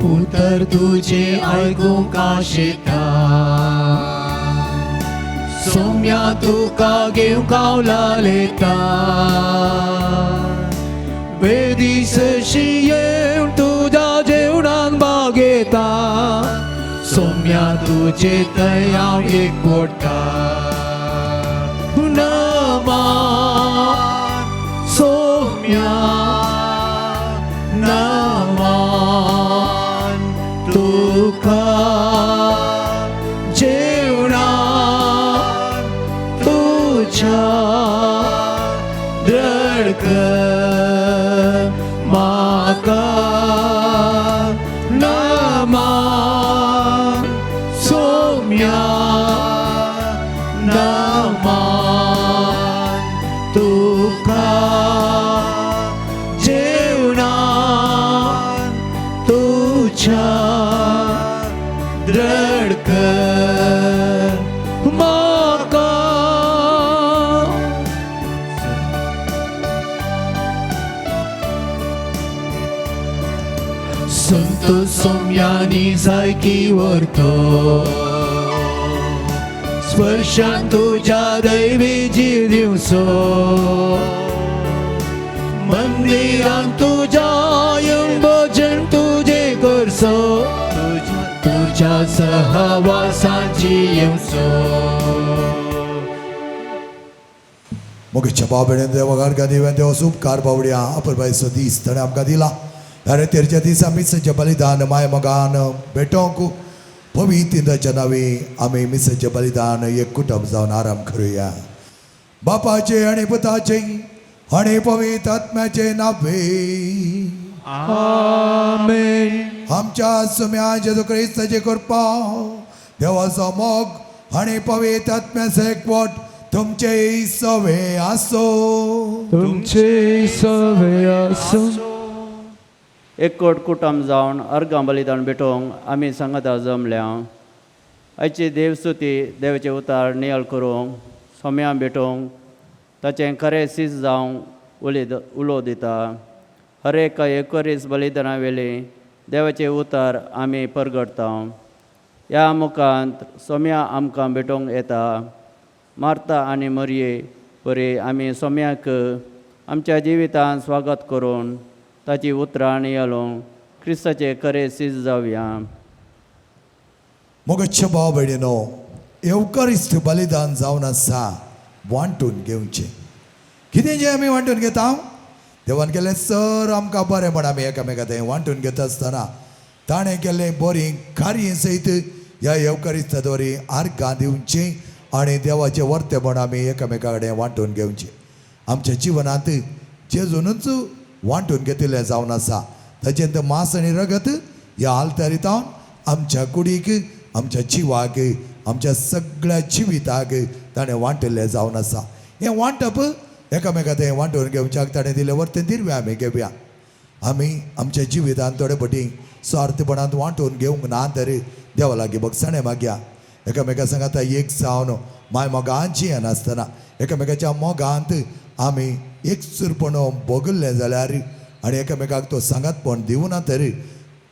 उत्तर तुझे ऐकूं काशेता सोम्या तुका घेऊ कावलालेता बेदीसशी येऊन तुझ्या जेवणाक बागेता सोम्या तुझे तया एकवटा नमान सोम्या नमान तुका जेवणाक तुझ्या दडक माका नमान सोम्या नमान तुका जेवणाक तुझ्या दडक माका संत सोम्यानी सायकी व्हरतो स्पर्शान तुझ्या दैवी जीव दिवसो मंदिरान तुझ्या येऊन भजन तुझे करसो तुझ्या सहवासाची येवसो मोगेच्या बाबडेन देवागार गादीवें देव उपकार बावड्या अपुरबायचो दीस ताणें आमकां दिला अरे तेरच्या दीस आमी सज्ज बलिदान माय मोगान भेटोंक पवित्र नावे आमी मिसचे बलिदान एक कुटुंब जावन आराम करुया बापाचे आनी पुताचे आनी पवित्र आत्म्याचे नावे आमेन आमच्या सुम्या जेजू क्रिस्ताची कृपा देवाचो मोग आनी पवित्र आत्म्याचो एकवट तुमचे सवे आसो तुमचे सवे आसो एकवट कुटुंब जावन अर्गां बलिदान भेटोवंक आमी सांगता जमल्या आयची देवस्तुती देवाचे उतार नियाळ करूंक सोम्या भेटोवंक ताचें खरें सीस जावंक उलो दिता हर एक एकरीस बलिदाना वेली देवाचे उतार आमी परगडता ह्या मुखांत सोम्या आमकां भेटोवंक येता मार्ता आनी मरये परी आमी सोम्याक आमच्या जिवितांत स्वागत करून ताची उतरां नियाळोवंक क्रिस्ताचे खरें सीस जावया मोगेच्या भाव भयणीनो एवकारिस्त बलिदान जावन आसा वांटून घेवचें कितें जें आमी वांटून घेता देवान केलें सर आमकां बरें म्हण आमी एकामेका थंय वांटून घेता आसतना ताणें केल्लें बरी कार्य सयत ह्या एवकारिस्तांत वरी आर्गां दिवचीं आनी देवाचें वर्तें म्हण आमी एकामेका कडेन वांटून घेवचें आमच्या जिवनांत जेजूनच वांटून घेतिल्लें जावन आसा ताचें मांस आनी रगत ह्या आल्तारीतावन आमच्या कुडीक आमच्या जिवाक आमच्या सगळ्या जिविताक ताणें वांटिल्लें जावन आसा हें वांटप एकामेका थंय वांटून घेवच्याक ताणें दिलें वर्तें दिरवें आमी घेवया आमी आमच्या जिवितांत थोडे फावटी स्वार्थपणांत वांटून घेवंक ना तर देवा लागीं बगसाणें मागया एकामेका सांगात एक जावन माय मोगांची हें नासतना एकामेकाच्या मोगांत आमी एकसुरपण बोगल्लें जाल्यार आनी एकामेकाक तो सांगातपण दिवना तर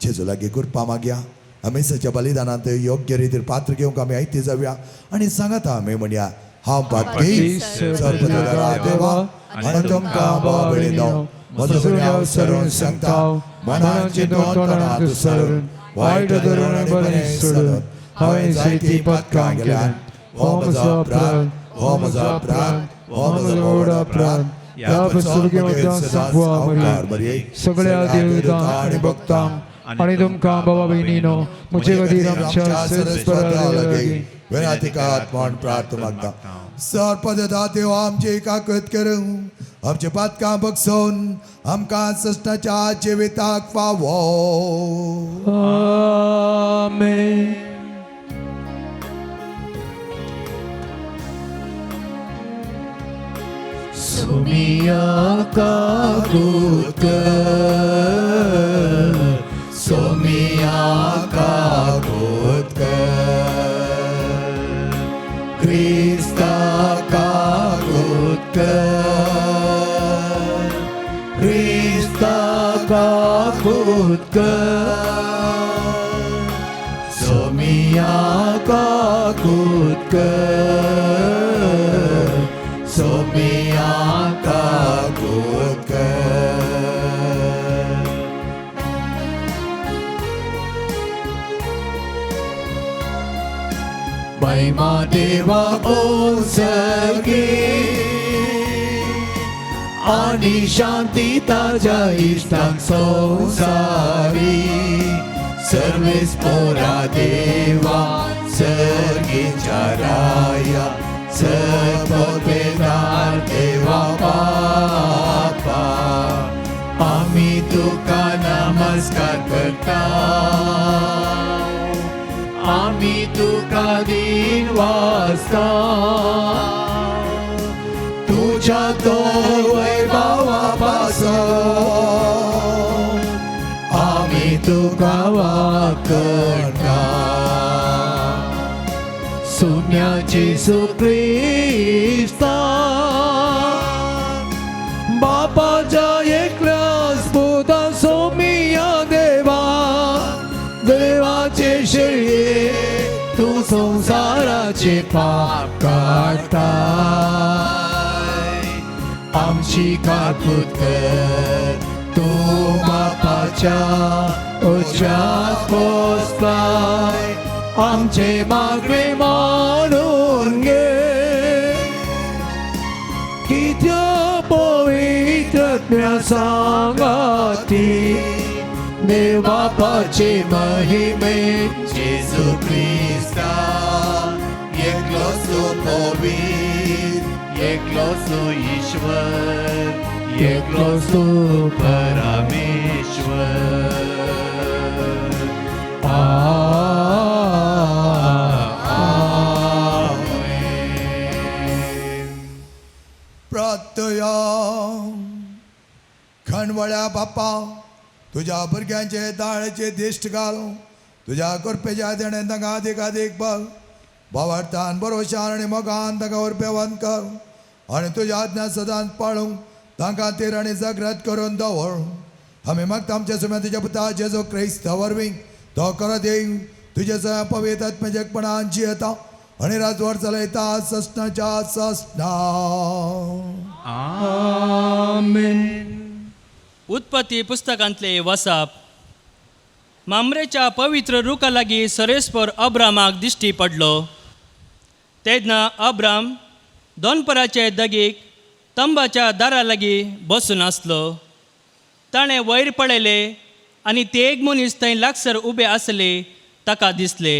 जेजू लागीं कृपा मागया आमी सच्या बलिदानांत योग्य रितीन पात्र घेवंक आमी आयती जावया आनी सांगात आमी म्हणया हांव बाकी सर्वदरा देवा आनी तुमकां भाव भयणीनो म्हजो गुन्यांव सरून सांगता मनांत चिंतून तोंडांत सरून वायट धरून आनी बरें सोडून हांवें जायतीं पथकां केल्यात हो म्हजो अपराध हो म्हजो अपराध हो म्हजो व्हड अपराध ह्या सुरगेवंतांक सांगवा मरी सगळ्या देवतांक आनी भक्तांक आनी तुमकां भावा भयणीनो म्हजे खातीर आमच्या सेवेस्परां लागीं वेळातिकात म्हण प्रार्थना मागता सर्पदेता देव आमची काकत करूं आमचे पातकां बगसोन आमकां सश्टाच्या जिविताक फावो आमेन सोमिया काकूत सोमिया काकूत Krista काकूत Krista काकूत Somiya kakutkar, Somiya kakutkar. Mahima Deva Osagi, Ani Shanti Taja Ishtang Sosari, Service Pora Deva, Sergi Charaya, Sarvapedar Deva Papa, Ami Tuka Namaskar Karta, Ami Tuka Din Vasta, Tuja To Vaibhava Paso, Ami Tuka Vakarta, Sunya Jesu Krista, Bapa Jaya Klas Buddha Somiya Deva, देवाचे शरीर तू संसाराचे पाप काढताय आमची काकूत कर तू बापाच्या उच्चात पोचलाय आमचे मागणे मानून घे किती पवित्रज्ञ सांगती देव बापाचे महिमे जेजू ख्रिस्ता एकलो सो पवित्र एकलो सो ईश्वर एकलो सो परमेश्वर आमेन. प्रार्थया खणवळ्या बाप्पा तुझ्या भुरग्यांचे दाळेचे दिश्ट घाल तुझ्या कृपेच्या देणे तांकां अधिकाधिक बल भावार्थान भरोशान आनी मोगान तांकां उरपेवंत कर आनी तुज्या आज्ञा सदांच पाळूंक तांकां तीर आनी जागृत करून दवर आमी मागता आमच्या सुम्या तुज्या पुता जेजू क्रिस्त वरवीं तो करत येई तुजे सगळ्या पवित्र आत्मेजकपणान जियेता आनी राजवट चलयता सस्नाच्या सस्ना. आमेन. उत्पत्ती पुस्तकांतले वसाप. मामरेच्या पवित्र रुखा लागीं सरेस्पर अब्रामाक दिश्टी पडलो. तेन्ना अब्राम दोनपराचे दगीक तंबाच्या दारा लागीं बसून आसलो. ताणें वयर पळयले आनी ते एक मनीस थंय लागसर उबे आसले ताका दिसले.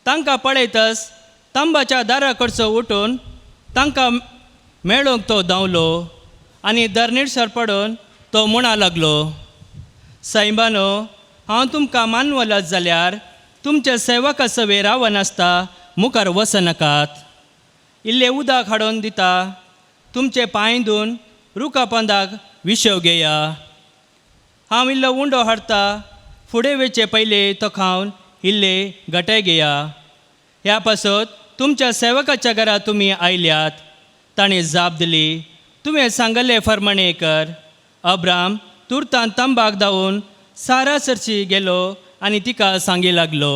तांकां पळयतच तंबाच्या दारा कडचो उठून तांकां मेळूंक तो धांवलो आनी दरनिडसर पडून तो म्हणा लागलो, सायबानो हांव तुमकां मानवलां जाल्यार तुमच्या सेवका सवे रावनासता मुखार वचनाकात. इल्लें उदक हाडून दिता तुमचे पांय धुवन रुखा पंदाक विशव घेया. हांव इल्लो उंडो हाडटा फुडें वेचे पयले तो खावन इल्ले गटाय घेया. ह्या पासत तुमच्या सेवकाच्या घरा तुमी आयल्यात. ताणें जाप दिली, तुवें सांगले फर्माणे कर. अब्राम तुर्तान तंबाक धांवून सारासरशी गेलो आनी तिका सांगी लागलो,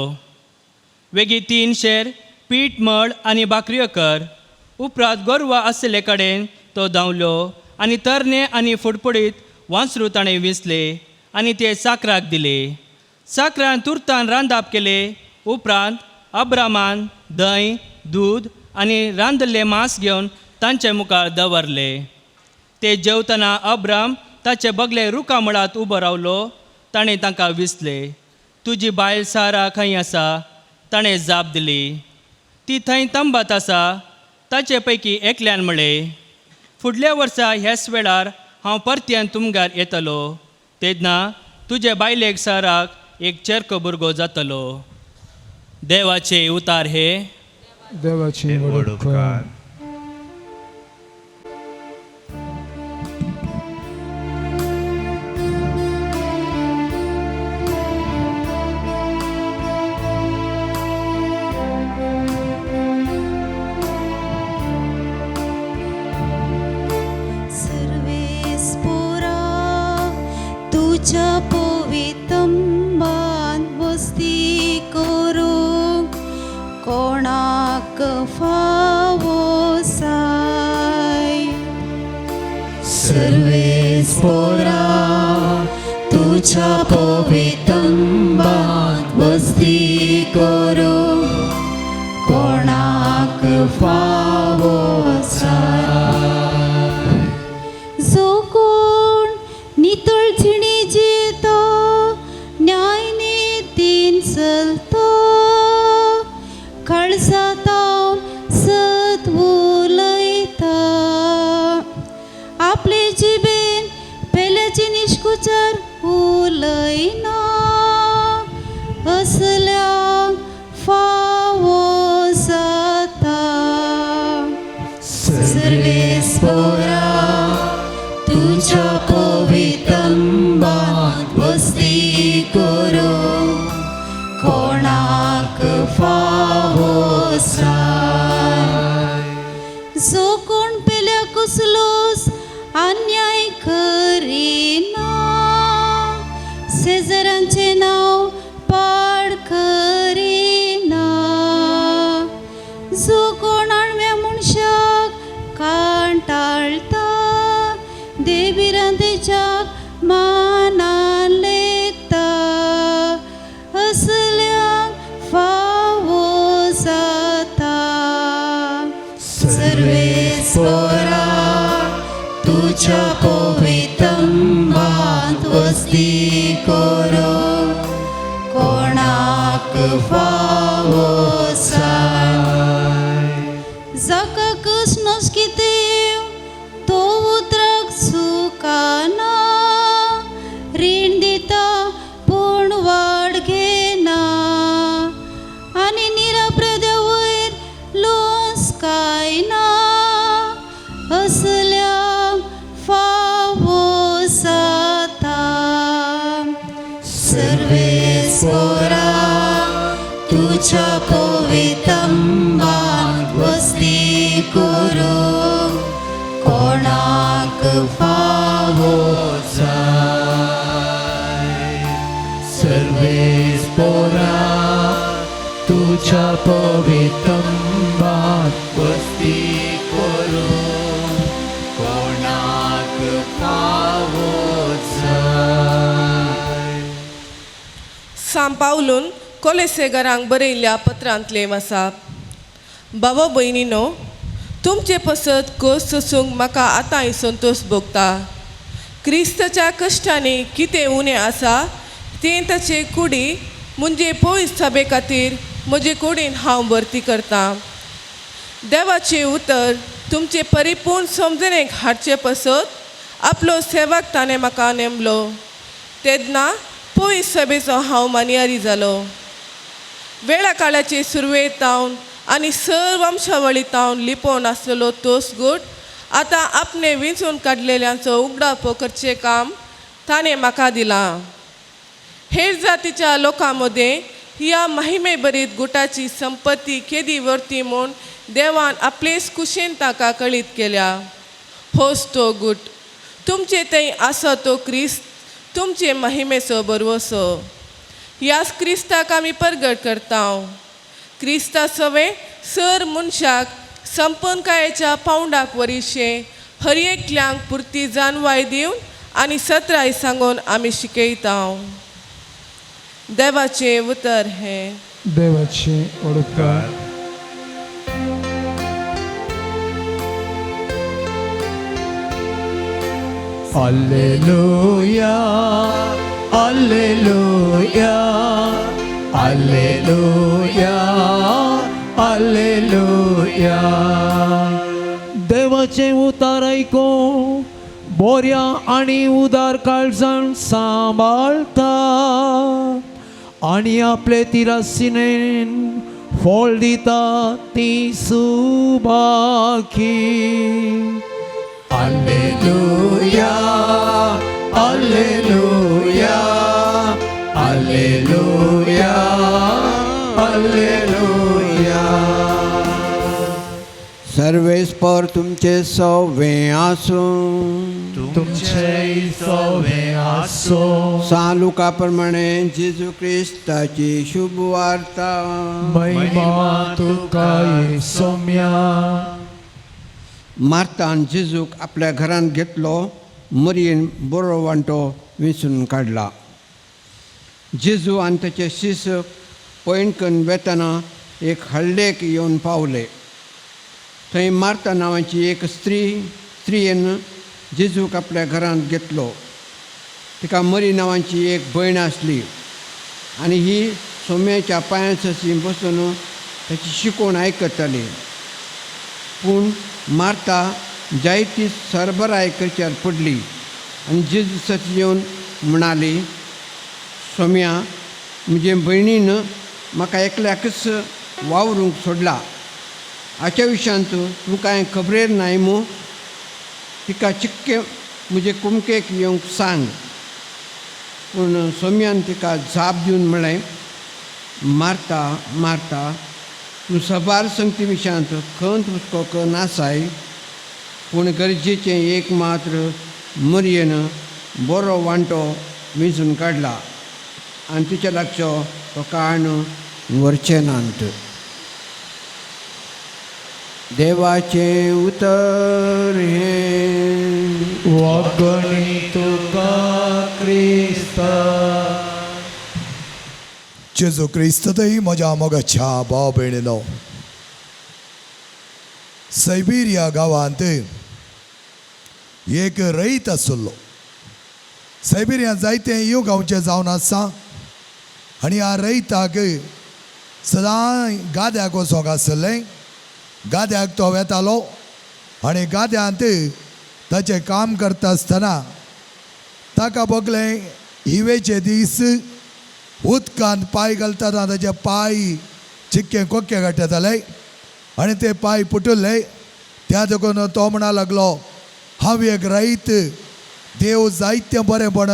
वेगी 3 शेर पीठ मळ आनी भाकऱ्यो कर. उपरांत गोरवां आसले कडेन तो धांवलो आनी तरणे आनी फुडफुडीत वांसरू ताणें विंचले आनी ते साकराक दिले. साकरान तुर्तान रांदप केले. उपरांत अब्रामान दही दूद आनी रांदल्लें मांस घेवन तांचे मुखार दवरले. ते जेवतना अब्राम ताचे बगले रुखा मळांत उबो रावलो. ताणें तांकां विसले, तुजी बायल सारा खंय आसा? ताणें जाप दिली, ती थंय तंबात आसा. ताचे पैकी एकल्यान म्हळें, फुडल्या वर्सा ह्याच वेळार हांव परत्येन तुमगार येतलो. तेन्ना तुजे बायलेक साराक एक चेरको भुरगो जातलो. देवाचे उतार हे. देवाची वडणूक. तुझ्या पवित्रंबान वस्ती करून पोरा तुझ्या पवित्रंबात वस्ती करू कोणाक फावो जो कोण नितळजिणी जितो न्याय नीतीन चलतो कळसातावन सत उलयता आपले जिबेन पेल्याची निश्कुचर उलयना असल्यांक फावो जाता सर्वेस्परा तुझ्या पवित्रंबात वस्ती करू कोणाक फावो जो कोण पेल्या कुसलोस अन्याय करिना शेजाऱ्यांचे नाव पाड करिना जो कोण आडव्या मनशाक कांटाळता देविरांतेच्या मानान लेखता असल्यांक फावो जाता सर्वेस्परा तुझ्या पवित्रंबात वस्ती करू कोणाक फावो जाका कसनोस कितें तो उतराक चुकाना रीण दिता पूण वाड घेना आनी निराप्रद्या वयर लोस कांयना असल्यांक फावो जाता सर्वेस्परा तुझ्या पवित्रंबात वस्ती करू कोणाक फावो सर्वेस्परा तुझ्या पवित्रंबात वस्ती करू कोणाक फावो सांत पावलून कोलेसेगरांक बरयल्ल्या पत्रांतले वाचप बाबा भयणीनो तुमचे पसत खोस सोसूंक म्हाका आतांय संतोश भोगता क्रिस्ताच्या कश्टांनी कितें उणें आसा तें ताचे कुडी म्हणजे पयस सभे खातीर म्हजे कुडीन हांव भरती करतां देवाचें उतर तुमचे परिपूर्ण समजणेक हाडचे पसत आपलो सेवक ताणें म्हाका नेमलो तेन्ना पयस सभेचो हांव मानियारी जालो वेळा काळाचे सुरवेतावन आनी सर्व वंशावळीतावन लिपोवन आसलेलो तोच गूट आतां आपणे विंचून काडलेल्यांचो उगडापो करचें काम ताणें म्हाका दिलां हेर जातीच्या लोकां मदें ह्या महिमे बरीत गुटाची संपत्ती केदी व्हरती म्हूण देवान आपलेच कुशेन ताका कळीत केल्या होच तो गूट तुमचे थंय आसा तो क्रिस्त तुमचे महिमेचो बरवसो ह्याच क्रिस्ताक आमी परगट करता क्रिस्ता सवे सर मनशाक संपनकायेच्या पावंडाक वरीशे हर एकल्यांक पुर्ती जानवाय दिवन आनी सत्राय सांगून आमी शिकयता देवाचें उतर हें देवाचे उडकार Alleluia, Alleluia, Alleluia, Alleluia. देवाचे उतार ऐको बोऱ्या आणि उदार काळजाण सांबाळता आणि आपले तिरासीनेन फळ दिता ती Subhagi Alleluia, Alleluia, Alleluia, Alleluia. सर्वेस्पर तुमचे सवे आसूं तुमचे सवे आसो सालुका प्रमाणे जेजू क्रिस्ताची शुभ वार्ता महिमा तुका सौम्या मार्तान जेजूक आपल्या घरांत घेतलो मरयेन बरो वांटो वेंचून काडला. जेजू आनी ताचे शिश्य पयण करून वेतना एक हळडेक येवन पावले. थंय मार्ता नांवाची एक स्त्रियेन जेजूक आपल्या घरांत घेतलो. तिका मरी नांवाची एक भयण आसली आनी ही सोम्याच्या पांयांची बसून ताची शिकवण आयकताली. पूण मार्ता जायती सरबराय करच्यार पडली आनी जेजूसाची येवन म्हणाली, सोम्या, म्हजे भयणीन म्हाका एकल्याकच वावरूंक सोडला. हाच्या विशयांत तूं कांय खबरेर नाय मू? तिका चिक्के म्हजे कुमकेक येवंक सांग. पूण सोम्यान तिका जाप दिवन म्हळें, मार्ता मार्ता, तूं सबार संगती विशयांत खंत हुस्को नासाय, पूण गरजेचें एक मात्र मरयेन बरो वांटो वेंचून काडला आनी तिच्या लागचो तो काण व्हरचें नात. देवाचें उतर हें वगणी तुका क्रिस्ता. जेजू क्रिस्त थंय म्हज्या मोगाच्या भाव भयणीनो, सायबेरिया गांवांत एक रईत आसलो. सायबेरियांत जायते यो गांवचे जावन आसा आनी ह्या रईताक सदां गाद्याक वचोंक आसलें. गाद्याक तो वेतालो आनी गाद्यांत ताचें काम करता आसतना ताका बगलें हिवेचे दीस उदकांत पांय घालतना ताचे पांय चिक्के कोक्के घाटताले आनी ते पांय पुटुल्ले. त्या देखून तो म्हणा लागलो, हांव एक रईत, देव जायतें बरेंपण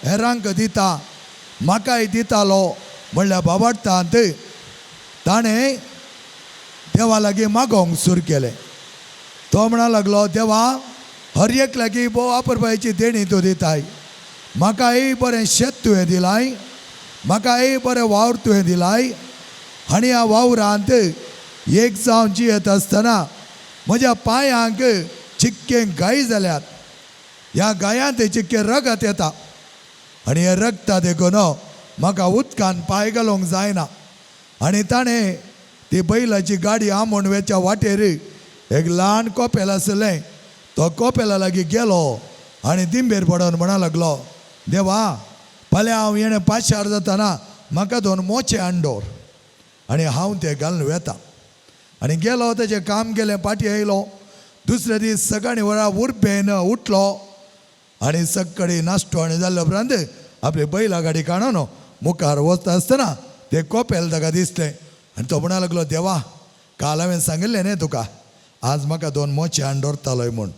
हेरांक दिता, म्हाकाय दितालो म्हणल्यार बाबाडटांत ताणें देवा लागीं मागोंक सुरू केलें. तो म्हणा लागलो, देवा, हर एक लागीं वापरपाची देणी तूं दिताय. म्हाकाय बरें शेत तुवें दिलाय, म्हाकाय बरें वावर तुवें दिलाय आनी ह्या वावरांत एक जावन जियेत आसतना म्हज्या पांयांक चिक्के गाय जाल्यात. ह्या गायांत चिक्के रगत येता आनी हे रगता देखून म्हाका उदकान पांय घालूंक जायना. आनी ताणें ती बैलाची गाडी आंबून वेच्या वाटेर एक ल्हान कोपेल आसलें. तो कोपेला लागीं गेलो आनी दिंबेर पडोन म्हणा लागलो, देवा, फाल्यां हांव येणें पांचशार जातना म्हाका 2 मोचे हाड दवर. आनी हांव ते घालून वेता. आनी गेलो, तेजें काम केलें, पाटी येयलो. दुसरे दीस सकाळीं वरां उर्बेन उठलो आनी सक्कळी नाश्तो आनी जाल्ले उपरांत आपली बैला गाडी काडून मुखार वचता आसतना ते कोपेल ताका दिसलें आनी तो म्हणा लागलो, देवा, काल हांवें सांगिल्लें न्ही तुका, आज म्हाका 2 मोचे हाड दवरतालोय म्हूण.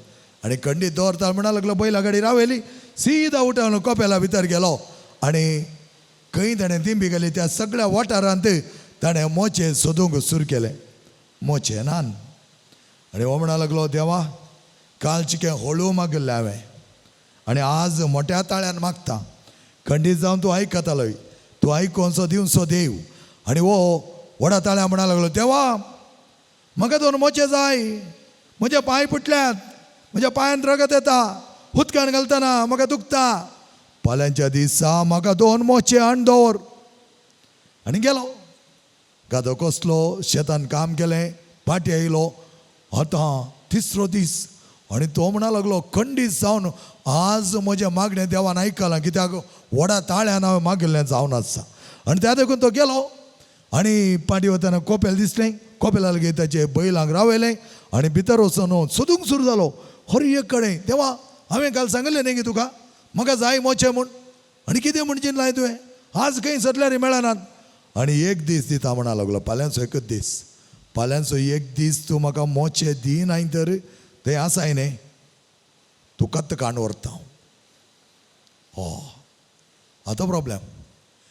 आनी खंडीत दवरता म्हणा लागलो, बैला गाडी रावयली, सीदा उठून कोपेला भितर गेलो आनी खंय ताणें दिंबी गेली त्या सगळ्या वाठारांत ताणें मोचे सोदूंक सुरू केलें. मोचे नान. आनी हो म्हणा लागलो, देवा, काल चिके हळू मागिल्लें हांवें आनी आज मोठ्या ताळ्यान मागता. खंडीत जावन तूं आयकतालोय, तूं आयकोनसो दिवचो देव. आनी हो व्हडा ताळ्या म्हणा लागलो, देवा, म्हाका 2 मोचे जाय, म्हजे पांय फुटल्यात, म्हज्या पांयांत रगत येता, उदकान घालतना म्हाका दुखता, फाल्यांच्या दिसा म्हाका 2 मोचे हाड दवर. आनी गेलो. गादो कसलो, शेतान काम केलें, पाटी येयलो. आतां 3रो दीस आनी तो म्हणा लागलो, खंडीत जावन आज म्हजें मागणें देवान आयकलां, कित्याक व्हडा ताळ्यान हांवें मागिल्लें जावन आसा. आनी त्या देखून तो गेलो आनी पाटी वतना कोपेल दिसलें. कोपेला लागीं ताचे बैलांक रावयलें आनी भितर वचून सोदूंक सुरू जालो हर एक कडेन. देवा, हांवें काल सांगिल्लें न्ही गे तुका, म्हाका जाय मोचे म्हूण, आनी कितें म्हूण चिंतलाय तुवें, आज खंय सदल्यार मेळनात. आनी एक दीस दिता म्हणा लागलो, फाल्यांचो एकच दीस, फाल्यांचो एक दीस तूं म्हाका मोचे दी नाय तर थंय आसाय न्ही, तूं कत्त कांड व्हरता. आतां प्रॉब्लेम.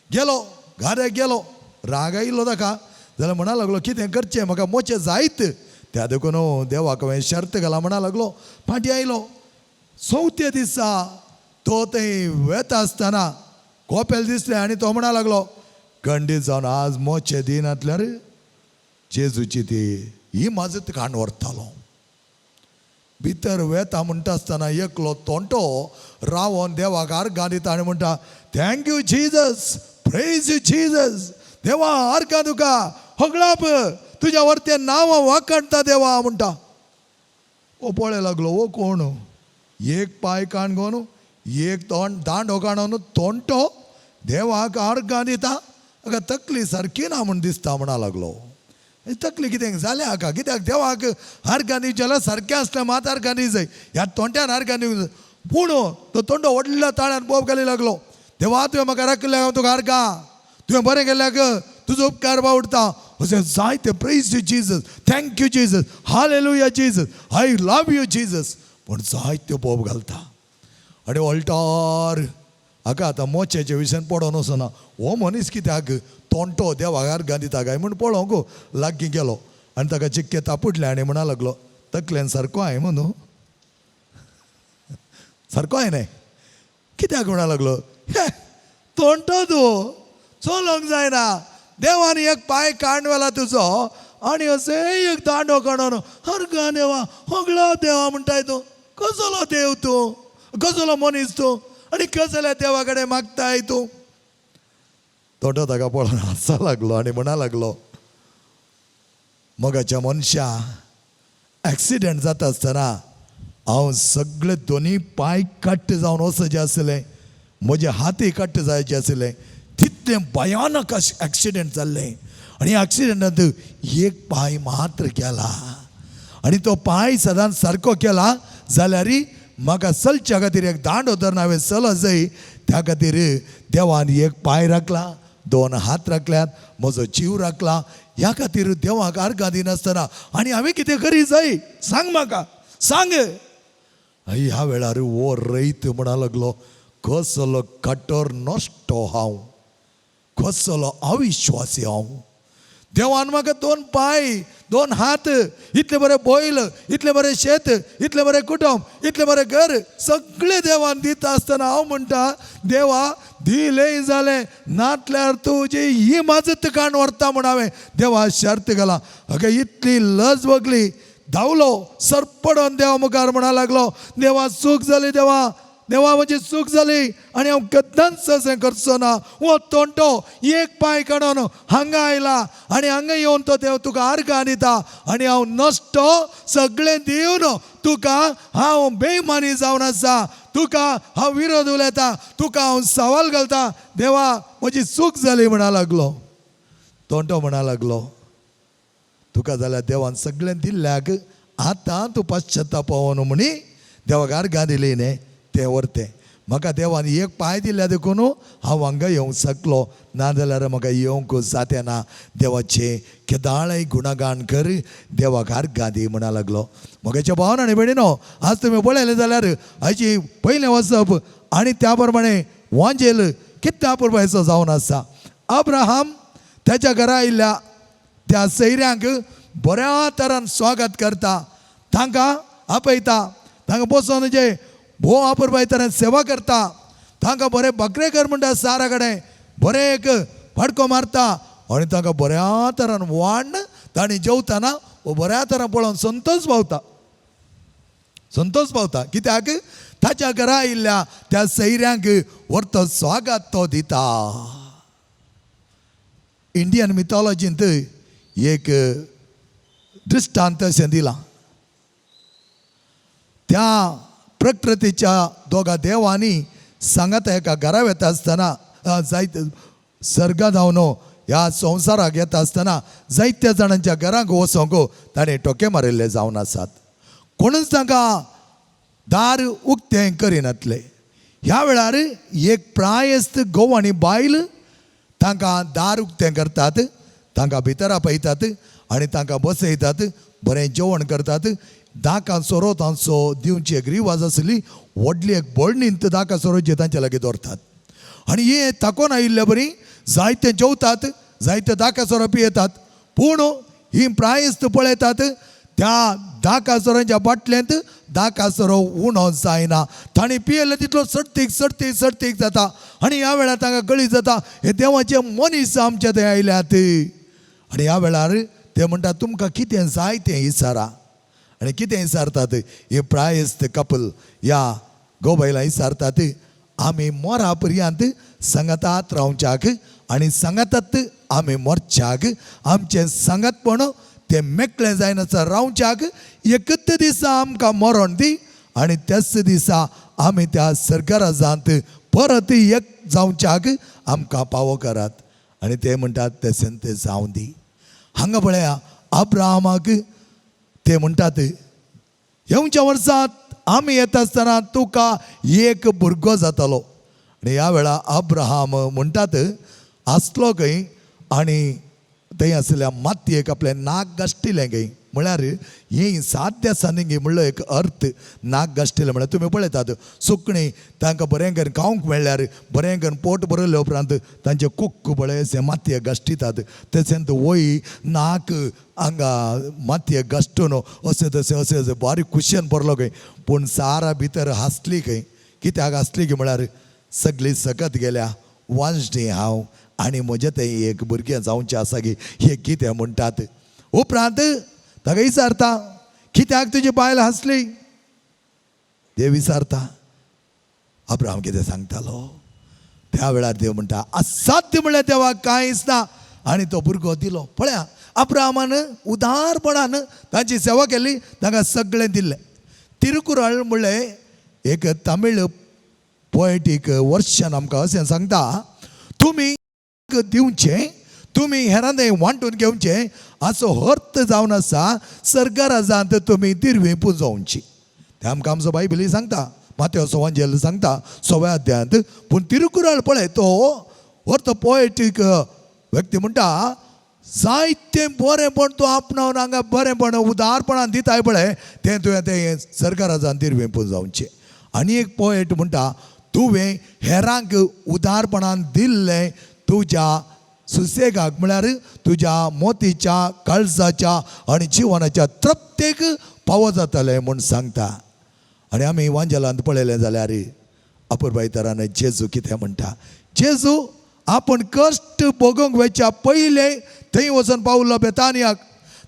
गेलो, घाऱ्याक गेलो, राग आयिल्लो ताका. जाल्यार म्हणा लागलो, कितें करचें, म्हाका मोचे जायत. त्या देखून देवाक हांवें शर्त घाला म्हणा लागलो. फाटीं आयलो. 4थ्या दिसा तो थंय वेता आसतना कोपेल दिसलें आनी तो म्हणा लागलो, खंडीत जावन आज मोचे दिनातल्यार जेजूची ती ही माजत कांड व्हरतालो. भितर वेता म्हणटा आसतना एकलो तोंटो रावन देवाक आर्गां दिता आनी म्हणटा thank you Jesus, praise you Jesus, देवा आर्गां तुका, होगळाप तुज्या वरते नांव वाकडटा देवा म्हणटा. ओ पळय लागलो ओ कोण, एक पांय काणगोन एक दांडो काणून तोंटो देवाक आर्गां दिता. हाका तकली सारकी ना म्हूण दिसता म्हणा लागलो. तकली कितें जालें हाका, कित्याक देवाक आर्गां दिवचें जाल्यार सारकें आसलें मात आर्गां दी जाय, ह्या तोंट्यान आर्गां दिवंक जाय. पूण तो तोंडो व्हडल्या ताळ्यान बोब घाली लागलो, देवा तुवें म्हाका राखल्याक हांव तुका आर्गां, तुवें बरें केल्याक तुजो उपकार बावडटा. अशें जायते praise you Jesus, thank you Jesus, hallelujah Jesus, I love you Jesus पूण जायत्यो बोब घालता. आनी ऑल्टार हाका आतां मोचेच्या विशयान पडोन वचना, हो मनीस कित्याक तोंटो देवाक आर्गां दिता काय म्हूण पळोवंक लागीं गेलो. आनी ताका चिक्के तापुटले आनी म्हणा लागलो तकल्यान सारको हांवें म्हणू, सारको हांवें न्हय, कित्याक म्हणा लागलो हे तोंटो तूं चलोवंक जायना, देवान एक पांय कांडवेला तुजो आनी अशें एक दांडो काडून आर्गां देवा, होगळा देवा म्हणटाय तूं. कसलो देव तूं, कसलो मनीस तूं, आनी कसल्या देवा कडेन मागताय तूं. तोंटो ताका पळोवन हांसो लागलो आनी म्हणा लागलो मोगाच्या मनशा, एक्सिडेंट जाता आसतना हांव सगळे दोनी पांय कट्ट जावन वचचे आसलें, म्हजे हाती कट्ट जावचे आसले, तितलें भयानक एक्सिडेंट जाल्लें. आनी एक्सिडेंटांत एक पांय मात्र केला आनी तो पांय सदांच सारको केला जाल्यार म्हाका चलच्या खातीर एक दांडो धरून हांवें चलत जाय. त्या खातीर देवान एक पांय राखला, दोन हात राखल्यात, म्हजो जीव राखला. ह्या खातीर देवाक आर्गां दिनासतना आनी हांवें कितें करी जाय सांग म्हाका, सांग. ह्या वेळार वो रयत म्हणा लागलो कसलो कठोर नश्टो हांव, कसलो अविश्वासी हांव. देवान म्हाका दोन पांय, दोन हात, इतले बरें बैल, इतलें बरें शेत, इतलें बरें कुटुंब, इतलें बरें घर सगळें देवान दिता आसतना हांव म्हणटा देवा दिलें जालें, नातल्यार तुजी ही माजत काण व्हरता म्हूण हांवें देवा शर्त घाला. हाका इतली लज बगली, धांवलो सरपडोन देवा मुखार म्हणा लागलो देवा चूक जाली, देवा देवा म्हजी चूक जाली आनी हांव केन्नाच अशें करचो ना. हो तोंटो एक पांय काडून हांगा आयला आनी हांगा येवन तो देव तुका आर्गां दिता आनी हांव नश्टो सगळें दिवन तुका हांव बेईमानी जावन आसा, तुका हांव विरोध उलयता, तुका हांव सवाल घालता. देवा म्हजी चूक जाली म्हणा लागलो. तोंटो म्हणा लागलो तुका जाल्यार देवान सगळें दिल्ल्याक आतां तूं पश्चाताप म्हणी देवाक आर्गां दिली न्ही, तें व्हरतें. म्हाका देवान एक पांय दिल्या देखून हांव हांगा येवंक शकलो, नाजाल्यार म्हाका येवंक जातें ना. देवाचें केदाळय गुणगान कर, देवाक आर्गां दी म्हणा लागलो. मोगाच्या भावान आनी भयणीनो, आज तुमी पळयलें जाल्यार हाची पयलें वचप आनी त्या प्रमाणे वांजेल कितें अपुरबायचो जावन आसा. अब्राहम त्याच्या घरा आयिल्ल्या त्या सैऱ्यांक बऱ्या तरान स्वागत करता, तांकां आपयता, तांकां बसोन जे भोव अपुरबाय तरेन सेवा करता, तांकां बरें बकरे कर म्हणटा सारा कडेन बरें एक फडको मारता आनी तांकां बऱ्या तरान वाडन तांणी जेवतना बऱ्या तरान पळोवन संतोश पावता, संतोश पावता. कित्याक ताच्या घरा आयिल्ल्या त्या सैऱ्यांक व्हरतो स्वागत तो दिता. इंडियन मिथॉलॉजींत एक दृश्टांत अशें दिलां. त्या प्रकृतीच्या दोगा देवांनी सांगात एका घरा येता आसतना जायते सर्गा जावन ह्या संवसाराक येता आसतना जायत्या जाणांच्या घरांक वचोंक ताणें टोके मारिल्ले जावन आसात. कोणूच तांकां दार उक्तें करिनातले. ह्या वेळार एक प्रायस्त घोव आनी बायल तांकां दार उक्तें करतात, तांकां भितर आपयतात आनी तांकां बसयतात, बरें जेवण करतात. दाकां सोरो तांचो दिवची एक रिवाज आसली, व्हडली एक बळणींत दाकां सोरो जे तांचे लागीं दवरतात आनी हे ताकोन आयिल्ले बरी जायते जेवतात, जायते दाकां सोरो पियेतात. पूण ही प्रायस्त पळयतात त्या दाकां सोरांच्या बाटलेंत दाकां सोरो उणो जायना. तांणी पियेले तितलो सडतीक सडतीक सडतीक जाता आनी ह्या वेळार तांकां कळीत जाता हे देवाचे मनीस आमचे थंय आयल्यात. आनी ह्या वेळार ते म्हणटा तुमकां कितें जाय तें विचारा. आणि कितें विचारतात हे प्रायस्त कपल ह्या गोबायला विचारतात आमी मोरा पर्यंत संगतात रावच्याक आनी संगतात आमी मोरच्याक आमचें संगतपण तें मेकळें जायन रावच्याक एकच दिसा आमकां मरण दी आनी त्याच दिसा आमी त्या सर्गराजांत परत एक जावच्याक आमकां पावो करात आनी ते म्हणटात तशें तें जावं दी. हांगा पळया अब्राहमाक ते म्हणटात येवच्या वर्सांत आमी येता आसतना तुका एक भुरगो जातलो आनी ह्या वेळा अब्राहम म्हणटात आसलो खंय आनी थंय आसल्या मातयेक आपलें नाक गाश्टिलें खंय म्हळ्यार ही साध्य सान्निंगी म्हणलो एक अर्थ नाक गाश्टिलें म्हळ्यार तुमी पळयतात सुकणीं तांकां बरें करून खावंक मेळ्ळ्यार बरें करून पोट भरले उपरांत तांचे कुक्क बळेशें मातयेक गाश्टितात तशेंच वय नाक हांगा मातयेक गाश्टून अशें तशें अशें बारीक कुशन भरलो खंय पूण सारा भितर हांसली खंय कित्याक हांसली की म्हळ्यार सगळीं सकत गेल्या वांजडी हांव आनी म्हजें तें एक भुरगें जावचें आसा गी हे कितें म्हणटात. उपरांत ताका विचारता कित्याक तुजी बायल हांसली देव विचारता अब्राहम कितें सांगतालो त्या वेळार देव म्हणटा असाध्य म्हणल्यार देवाक कांयच ना आनी तो भुरगो दिलो. पळया अब्राहमान उदारपणान तांची सेवा केली ताका सगळें दिल्लें. तिरुकुरळ म्हणलें एक तमीळ पोएटीक वर्शन आमकां अशें सांगता तुमी दिवचें तुमी हेरांदे वांटून घेवचें असो अर्थ जावन आसा सर्गराजांत तुमी दिरवी पुंजोवची. तें आमकां आमचो बायबली सांगता मातेव सवांजेल सांगता 6व्या अध्यायांत. पूण तिरुकुरळ पळय तो अर्थ पोएटीक व्यक्ती म्हणटा जायतें बरेंपण तूं आपणावन हांगा बरेंपण उदारपणान दिताय पळय तें तुवें तें सर्गराजांत दिरवी पुंजोवचें. आनी एक पोएट म्हणटा तुवें हेरांक उदारपणान दिल्लें तुज्या सुसेगाक म्हळ्यार तुज्या मोतीच्या काळजाच्या आनी जिवनाच्या तृप्तेक पावो जातलें म्हूण सांगता. आनी आमी इवांजलांत पळयलें जाल्यार अपुरबाय तरान जेजू कितें म्हणटा जेजू आपूण कश्ट भोगूंक वयच्या पयलें थंय वचून पावलो बेतानियाक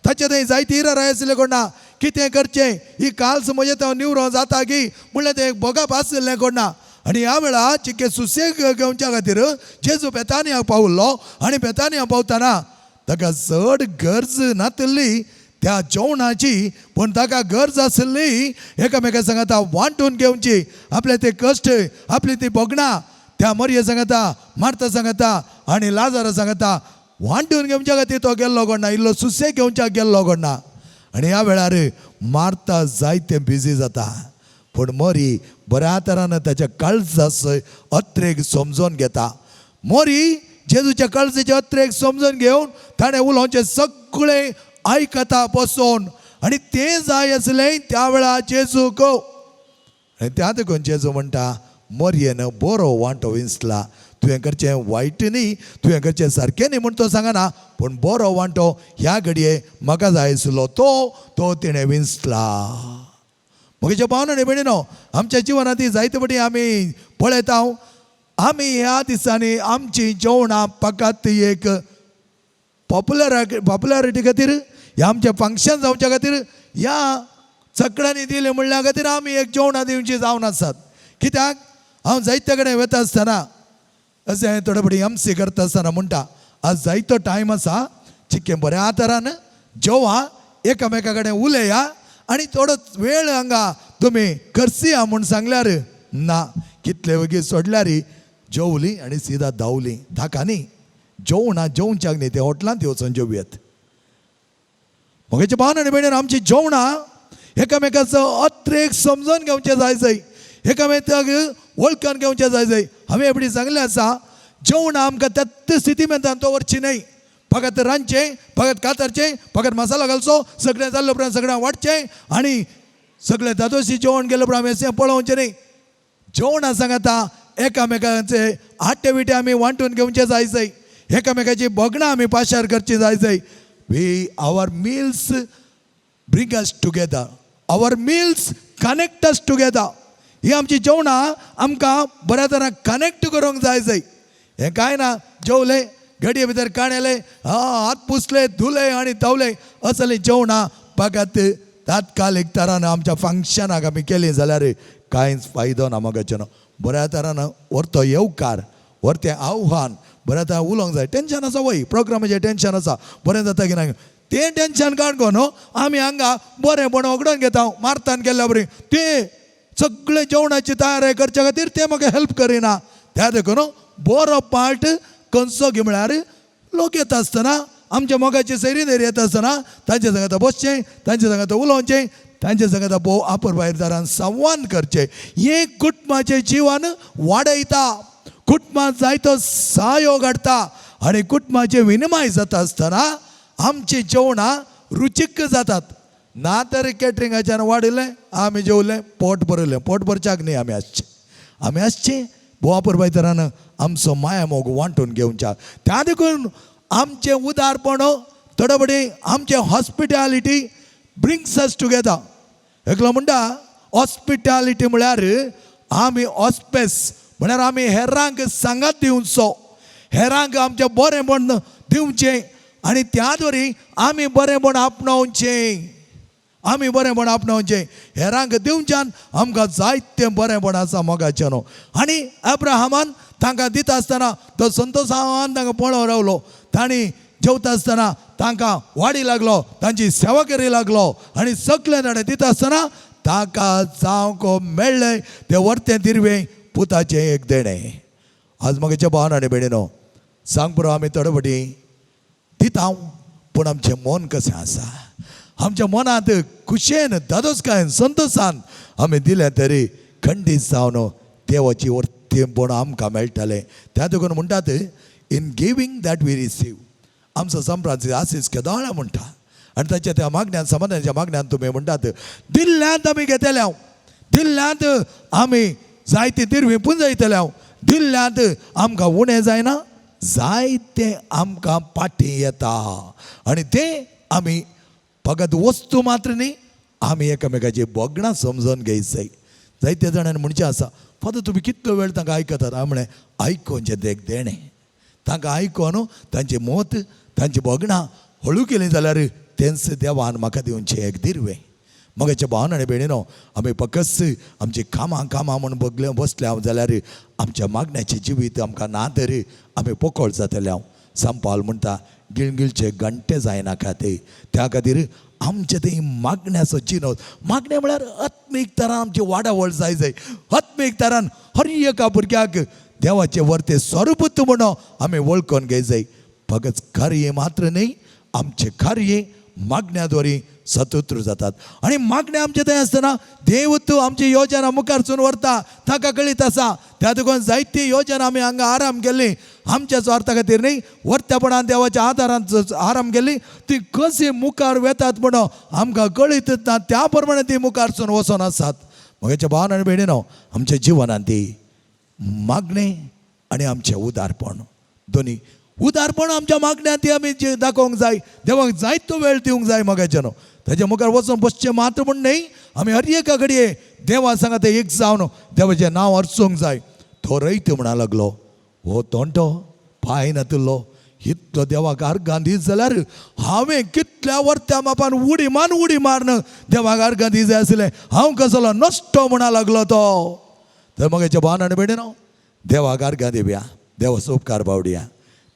ताचे थंय जायती राय आसले कोण ना कितें करचें ही काल्स म्हजें तो निवरो जाता गी म्हणलें तें एक भोगप आसलें कोण ना. आनी ह्या वेळा चिके सुसेग घेवच्या खातीर जेजू बेतानियाक पावलो आनी बेतानिया पावतना ताका चड गरज नासली त्या जेवणाची पूण ताका गरज आसली एकामेका सांगता वांटून घेवची आपले ते कश्ट आपली ती भोगणां त्या मरये सांगता मार्ता सांगता आनी लाजारा सांगता वांटून घेवच्या खातीर तो गेल्लो कोण ना इल्लो सुसेग घेवच्याक गेल्लो कोण ना. आनी ह्या वेळार मार्ता जायतें बिजी जाता पूण मोरी बऱ्या तरान ताच्या काळजास अत्रेक समजून घेता. मोरी जेजूच्या काळजाचे अत्रेक समजून घेवन ताणें उलोवचें सगळें आयकता बसोन आनी तें जाय आसलें त्या वेळा जेजूक आनी त्या देखून जेजू म्हणटा मोरयेन बरो वांटो विंचला तुवें करचें वायट न्ही तुवें करचें सारकें न्ही म्हूण तो सांगना पूण बरो वांटो ह्या घडये म्हाका जाय आसलो तो तिणें विंचला. म्हज्या भावना न्ही भयणीनो आमच्या जिवनांत जायते फावटी आमी पळयता आमी ह्या दिसांनी आमची जेवणां फकत एक पॉप्युलॅरिटी खातीर ह्या आमचें फंक्शन जावच्या खातीर ह्या चकड्यांनी दिलें म्हणल्या खातीर आमी एक जेवणां दिवची जावन आसात. कित्याक हांव जायते कडेन वता आसतना अशें थोडे फावटी MC करता आसतना म्हणटा आज जायतो टायम आसा चिक्कें बऱ्या तरान जेवा एकामेका कडेन उलया आनी थोडो वेळ हांगा तुमी करसिया म्हूण सांगल्यार ना कितले वगीर सोडल्यार जेवली आनी सिधा धांवली ताका न्ही जेवणां जेवच्याक न्ही ते हॉटेलांत वचून जेवयात. म्हज्या भावना भयणीन आमची जेवणां एकामेकाचो अत्रेक समजून घेवचें जाय एकामेकाक वळखून घेवचें जाय. हांवें एपडी सांगलें आसा जेवणां आमकां त्याच स्थिती मेळटान तो व्हरची न्हय फकत रांदचें फकत कातरचें फकत मसालो घालचो सगळें जाल्ले उपरांत सगळें वाडचें आनी सगळें दादोशी जेवण गेले उपरांत हांवें पळोवचें न्ही. जेवणां सांगता एकामेकाचे आट्टे बिटे आमी वांटून घेवचें जाय एकामेकाची भोगणां आमी पाशार करची जाय. आवर मिल्स ब्रिंग अस टुगेदर आवर मिल्स कनेक्ट अस टुगेदर. ही आमची जेवणां आमकां बऱ्या तरान कनेक्ट करूंक जाय. हें कांय ना जेवले घडये भितर काणयले हात पुसले धुले आनी धांवले असले जेवणां फकत तात्कालिक तरान आमच्या फंक्शनाक आमी केली जाल्यार कांयच फायदो ना मोगाचें बऱ्या तरान व्हरतो येवकार व्हरतें आव्हान बऱ्या तरान उलोवंक जाय टेन्शन आसा वय प्रोग्रामाचें टेन्शन आसा बरें जाता की ना तें टेन्शन काडको न्हू आमी हांगा बरेंपण वगडोवन घेता मारतान गेल्या बरी तें सगळे जेवणाची तयारी करचे खातीर ते म्हाका हेल्प करिना त्या देखून बरो पार्ट खंयचो घे म्हळ्यार लोक येता आसतना आमच्या मोगाची सैरीनेर येता आसतना तांचे सांगात बसचें तांचे सांगात उलोवचें तांचे सांगात भोव आपर भाईरदारान संवाद करचें हें कुटुंबाचें जिवन वाडयता कुटुंबांत जायतो सहयोग हाडटा आनी कुटुंबाचें विनिमय जाता आसतना आमची जेवणां रुचीक जातात ना तर कॅटरिंगाच्यान वाडिल्लें आमी जेवलें पोट भरलें पोट भरच्याक न्ही आमी आसचें बोवापूर भाईतरान आमचो माया मोग वांटून घेवच्या त्या देखून आमचें उदारपण तडबडी आमचें हॉस्पिटॅलिटी ब्रिंग्स अस टुगेदर एकलो म्हणटा हॉस्पिटॅलिटी म्हळ्यार आमी हॉस्पेस म्हळ्यार आमी हेरांक सांगात दिवचो हेरांक आमचें बरेंपण दिवचें आनी त्या द्वारे आमी बरेंपण आपणावचें हेरांक दिवच्यान आमकां जायतें बरेंपण आसा मोगाचें न्हू आनी अब्राहमान तांकां दिता आसतना तो संतोशान तांकां पळोवन रावलो तांणी जेवता आसतना तांकां वाडी लागलो तांची सेवा करी लागलो आनी सगळे ताणें दिता आसतना तांकां जावंक मेळ्ळें तें वर्तें दिरवें पुताचें एक देणें आज मोगाच्या भावान आनी भयणीनो सांग पुरो आमी तडबडी दिता पूण आमचें मन कशें आसा आमच्या मनांत खुशेन दादोसकायेन संतोशान आमी दिलें तरी खंडीत जावन देवाची वर्तेपण आमकां मेळटलें त्या देखून म्हणटात in giving that we receive आमचो संप्रांत आसीस केदोळ्या म्हणटा आनी ताच्या त्या मागण्यान समाधानाच्या मागण्यान तुमी म्हणटात दिल्ल्यांत आमी घेतल्या दिल्ल्यांत आमी जायती दिरवी पुंजयतल्या दिल्ल्यांत आमकां उणें जायना जायतें आमकां पाठी येता आनी तें आमी फकत वस्तू मात्र न्ही आमी एकामेकाची बोगणां समजून घेयत जाय जायत्या जाणांनी म्हणचें आसा फादर तुमी कितलो वेळ तांकां आयकतात हांव म्हळें आयकोवचें तें एक देणें तांकां आयकोन तांचें मत तांची बोगणां हळू केलीं जाल्यार तेंच देवान म्हाका दिवचें एक दिरवें मोगाच्या भावान आनी भयणीनो आमी फकत आमची कामां म्हूण बगले बसल्या जाल्यार आमच्या मागण्याचें जिवीत आमकां ना तर आमी पोकळ जातले हांव सांपाल म्हणटा गिळगिळचे घंटे जायनाका ते त्या खातीर आमचे ते मागण्याचो चिनो मागणें म्हळ्यार आत्मीक तरान आमची वाडावळ जाय आत्मीक तरान हर एका भुरग्याक देवाचें वर्तें स्वरूप म्हणून आमी वळखून घेय जाय फकत कार्य मात्र न्ही आमचे कार्य मागण्याद्वारे सतोत्र जातात आनी मागणें आमचें थंय आसतना देव तूं आमची योजना मुखारसून व्हरता ताका कळीत आसा त्या देखून जायती योजना आमी हांगा आराम केल्ली आमच्या स्वार्था खातीर न्ही वर्तेपणान देवाच्या आदारान आराम केल्ली ती कशी मुखार वेतात म्हणून आमकां कळीतच ना त्या प्रमाणे ती मुखारसून वचोन आसात म्हज्या भावान आनी भयणीनो आमच्या जिवनांत ती मागणें आनी आमचें उदारपण दोनी उदारपण आमच्या मागण्यांत ती आमी दाखोवंक जाय देवाक जायतो वेळ दिवंक जाय मोगाचें न्हू ताच्या मुखार वचून बसचें मात्र म्हण न्ही आमी हर एका घडये देवा सांगा ते एक जावन देवाचें नांव अर्चोवंक जाय तो रयत म्हणा लागलो हो तोंटो पांय नातलो इतलो देवाक अर्घां दीत जाल्यार हांवें कितल्या वर्त्या मापान उडी मारन देवाक अर्घां दी जाय आसलें हांव कसलो नश्टो म्हणा लागलो तो तर मोगाच्या भावान आनी भयणीनो देवाक अर्घां दिवया देवाचो उपकार बावडया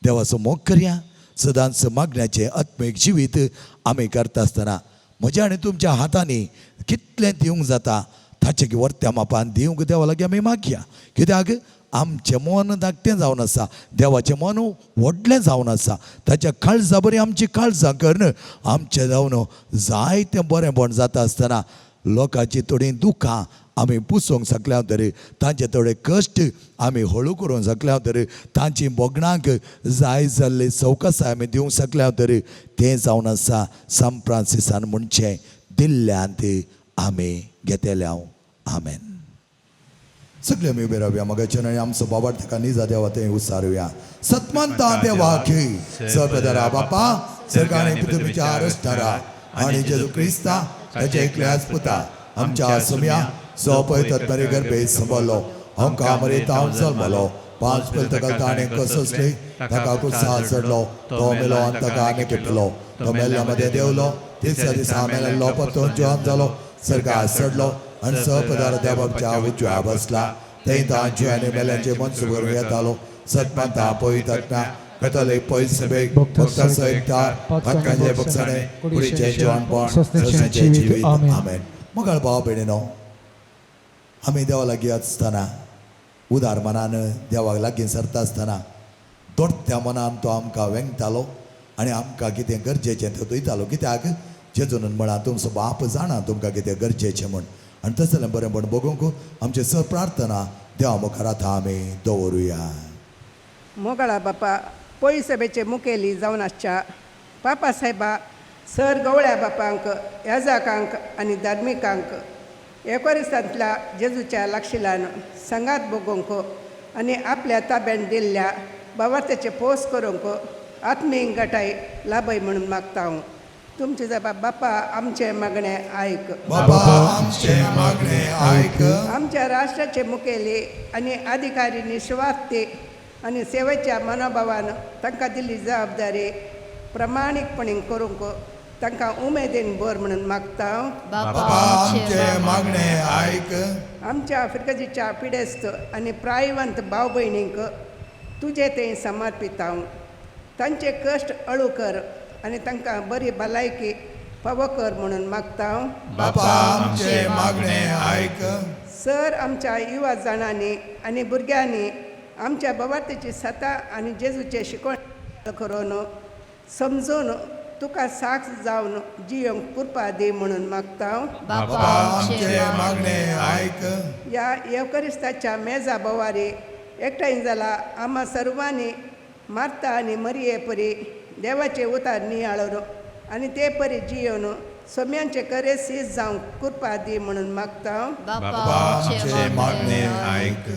देवाचो मोग करया सदांच मागण्याचें आत्मीक जिवीत आमी करता आसतना म्हज्या आनी तुमच्या हातांनी कितलें दिवंक जाता ताचें वर्त्या मापान दिवंक देवा लागीं आमी मागया कित्याक आमचें मन धाकटें जावन आसा देवाचें मन व्हडलें जावन आसा ताच्या काळजा बरी आमची काळजां करन आमचें जावन जायतें बरेंपण जाता आसतना लोकांची थोडीं दुखां आमी पुसोवंक शकल्या तर तांचे थोडे कश्ट आमी हळू करूंक शकल्या तर तांची बोगणांक जाय जाल्ली सवकासाय आमी दिवंक शकल्या तर तें जावन आसा सान फ्रांसिसान म्हणचें दिल्ल्यांत आमी घेतल्या आमेन सगळे आमी उबे रावया मोगाचें आनी आमचो बाबा ताका निजा देवा तें उसारुया सतमंता देवाक सर्वदरा बापा सर्गांनी पृथ्वीच्या आरस्तारा आनी जेजू क्रिस्ता ताच्या एकल्याच पुता आमच्या सुम्या सोपयतात बरे गरबे संबलो हांकां मरेतांव जल्मलो 5 पलत ताणें कससली ताका कुसाळ चडलो तो मेलो आनी ताका आनी पेटलो तो मेल्ल्या मध्ये देवलो तिसऱ्या दिसा मेलेलो परतून जिवंत जालो सर्गार चडलो आनी सहपदार देवाच्या उजव्या बसला थंय तां जिवांनी मेल्यांचे मनसू करूं येतालो सत्मंता पवित्र आत्म्या कॅथोलीक पवित्र सभेक भक्तां सहित भक्तांचे भक्षणे कुडीचें जेवणपण सस्तेचें जिवीत आमेन. मोगाळ भाव भयणीनो, आमी देवा लागीं आसतना उदार मनान देवाक लागीं सरता आसतना दोडत्या मनान तो आमकां वेंगतालो आनी आमकां कितें गरजेचें तें दितालो. कित्याक जेजून म्हणा तुमचो बाप जाणा तुमकां कितें गरजेचें म्हण. आनी तशें जाल्यार बरेंपण बगूंक आमची स प्रार्थना देवा मुखार आतां आमी दवरुया. मोगळा बापा पळय सभेचे मुखेली जावन आसच्या पापा साहेबा सर गवळ्या बापांक याजाकांक आनी धार्मिकांक एकोरिसांतल्या जेजूच्या लागशिलान संगात बगोवंक आनी आपल्या ताब्यान दिल्ल्या बावार्थाचे पोस करूंक आत्मीक गटाय लाभय म्हणून मागता हांव. तुमचे जबाब बापा आमचे मागणे आयक. बाबा आमचे मागणे आयक. आमच्या राष्ट्राचे मुखेली आनी अधिकारी निस्वार्थी आनी सेवेच्या मनोभावान तांकां दिल्ली जबाबदारी प्रमाणीकपणीन करूंक तांकां उमेदीन बर म्हणून मागता हांव. बाबा आमचे मागणे आयक. आमच्या आफ्रिकेच्या पिडेस्त आनी प्रायवंत भाव भयणींक तुजे थंय समर्पित हांव. तांचे कश्ट हळू कर आनी तांकां बरी भलायकी फावो कर म्हणून मागता हांव. बाबा आमचे मागणे आयक. सर आमच्या युवा जाणांनी आनी भुरग्यांनी आमच्या बाबार्थेची सता आनी जेजूचे शिकवण करून समजून तुका साक्ष जावन जियोंक कृपा दी म्हणून मागता हांव. बाबा आमचे मागणे आयक. ह्या येवकरिस्ताच्या मेजा बोवारी एकठांय जाला आम्हा सर्वांनी मार्ता आनी मरिये परी देवाचे उतार नियाळून आनी ते परी जियोन सोम्यांचे करेसीस जावंक कृपा दी म्हणून मागता हांव. बाबा आमचे मागणे आयक.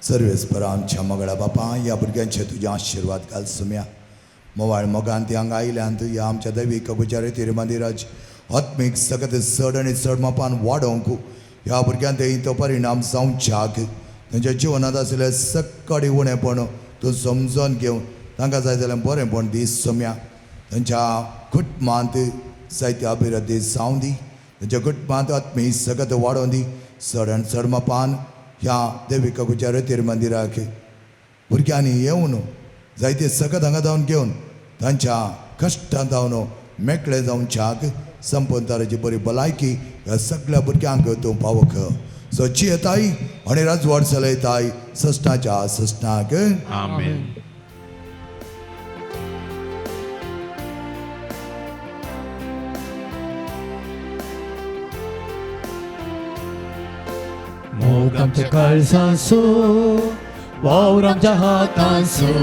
सर्वेस्पर आमच्या मोगळ्या बापा ह्या भुरग्यांचे तुजे आशिर्वाद घाल सुम्या. मोवाळ मोगान ती हांगा आयल्यांत ह्या आमच्या दैवीक कबुचारी तिरुमंदिराज आत्मीक सगळ्यात चड आनी चड मापान वाडोवंक ह्या भुरग्यांक तो परिणाम जावच्याक तांच्या जिवनांत आशिल्लें सक्कडी उणेपण तूं समजून घेवन तांकां जाय जाल्यार बरेंपण दी सुम्या. तांच्या कुटुंबांत जायती अभिवृद्धी जावं दी. तांच्या कुटुंबांत आत्मी सगळ्यात वाडोवन दी. चड आनी चड मापान ह्या देविका गुचार तिरुमंदिराक भुरग्यांनी येवन जायते सगळ्यात हांगा जावन घेवन तांच्या कश्टांत जावन मेकळे जावच्याक संपूर्ण तरेची बरी भलायकी ह्या सगळ्या भुरग्यांक तूं पावक. सो येताय आनी राजवाड चलयताय सस्ताच्या सस्ताक आमेन. मोग आमच्या काळजांचो वावर आमच्या हातांचो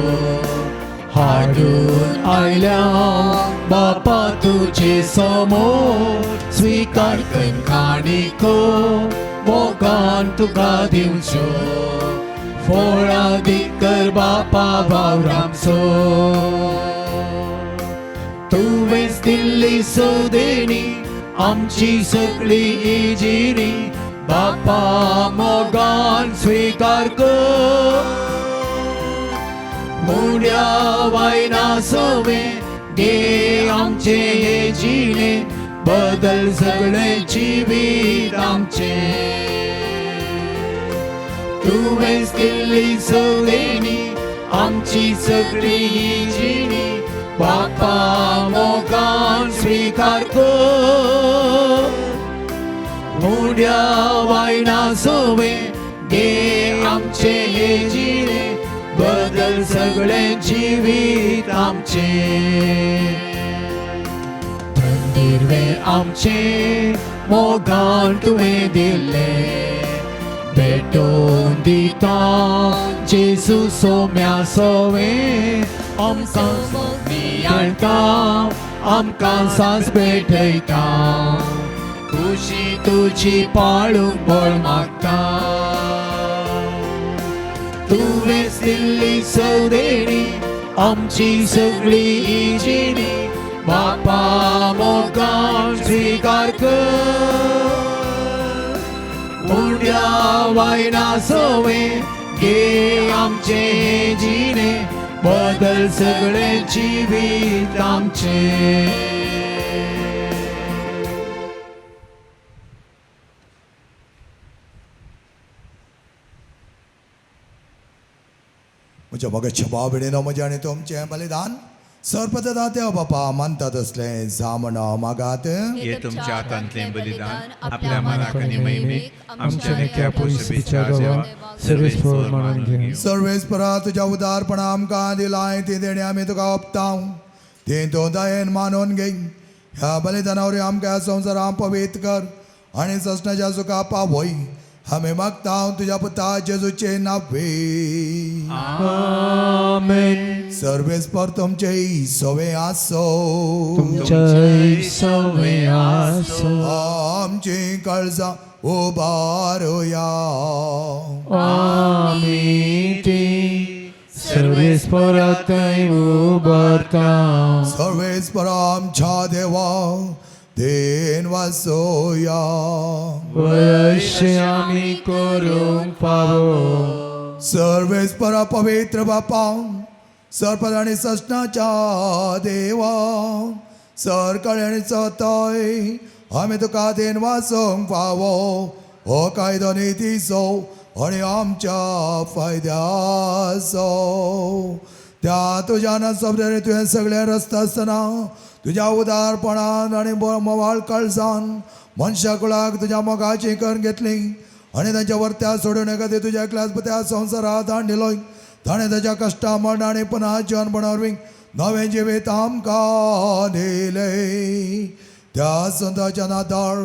हाडून आयल्या बापा तुजे समोर स्वीकार कणकाणिको मोगान तुका दिवच्यो फळां दिकर बापा वावरांचो. तुवेंच दिल्ली सदेणी आमची सगळी इजिरी बापा मोगान स्वीकार कर. मुड्या वायना सवे घे आमचे हे जिणे बदल सगळे जिवीत आमचे. तुवेंच दिल्ली सदेणी आमची सगळी जिणी बापा मोगान स्वीकार कर. मुड्या वायना सवे घे आमचे हे जिणे बदल सगळे जिवीत आमचे. धन्यर्वे आमचे मोगान तुवें दिल्ले भेटोवन दिता जेजू सोम्या सवे आमकां नियाळटा आमकां सांस भेटयता. खुशी तुजी पाळूंक बळ मागता. तुवेंच दिल्ली सदेणी आमची सगळी इजिणी बापा मोगान स्वीकार कर. मुड्या वायना सवे घे आमचे हे जिणे बदल सगळे जिवीत आमचे. म्हज्या मोगाच्या भावभयणीनो म्हजें आनी तुमचें बलिदान सर्पदा देव बापा मानतात असले जामण मागात. हे तुमच्या हातांतले बलिदान आपल्या मनाक आनी महिमेक आमच्या नेक्या पुलिसच्या देवा सर्वेस्पर म्हणून घे. सर्वेस्परा तुझ्या उदारपणा आमकां दिलाय ती देणी आमी तुका ओपतां. ती तूं दयेन मानून घे. ह्या बलिदानावरी आमकां ह्या संवसारांत पवित्र कर आनी ससणाच्या सुखा पावय. आमी मागता तुझ्या पुता जेजूचे नांवे. आमेन. सर्वेस्पर तुमचे सवे आसो. तुमच्या सवे आसो. आमची काळजां उबारुया. आमी ती सर्वेस्परांतय उबारता. सर्वेस्पर आमच्या देवा देन वासोया. वयशे आमी करूंक पावो. सर्वेस्परा पवित्र बापा सर्पद आनी ससनाच्या देवा सरकळे आनी सतय आमी तुका देन वासोंक फावो. हो कायदो नितीचो आनी आमच्या फायद्याचो. त्या तुज्या नसबरे तुवें सगळे रस्त आसतना तुज्या उदारपणान आनी मोवाळ काळजान मनशा कुळाक तुज्या मोगाची करून घेतली आनी तांच्या वर्त्या सोडून एखादी तुज्या एकल्याच संवसारांत हाडिलोय. ताणें ताच्या कश्टा मरण आनी पुन्हा जीवनपणावरवी नवें जिवीत आमकां दिलें. त्या संताच्या नाताळ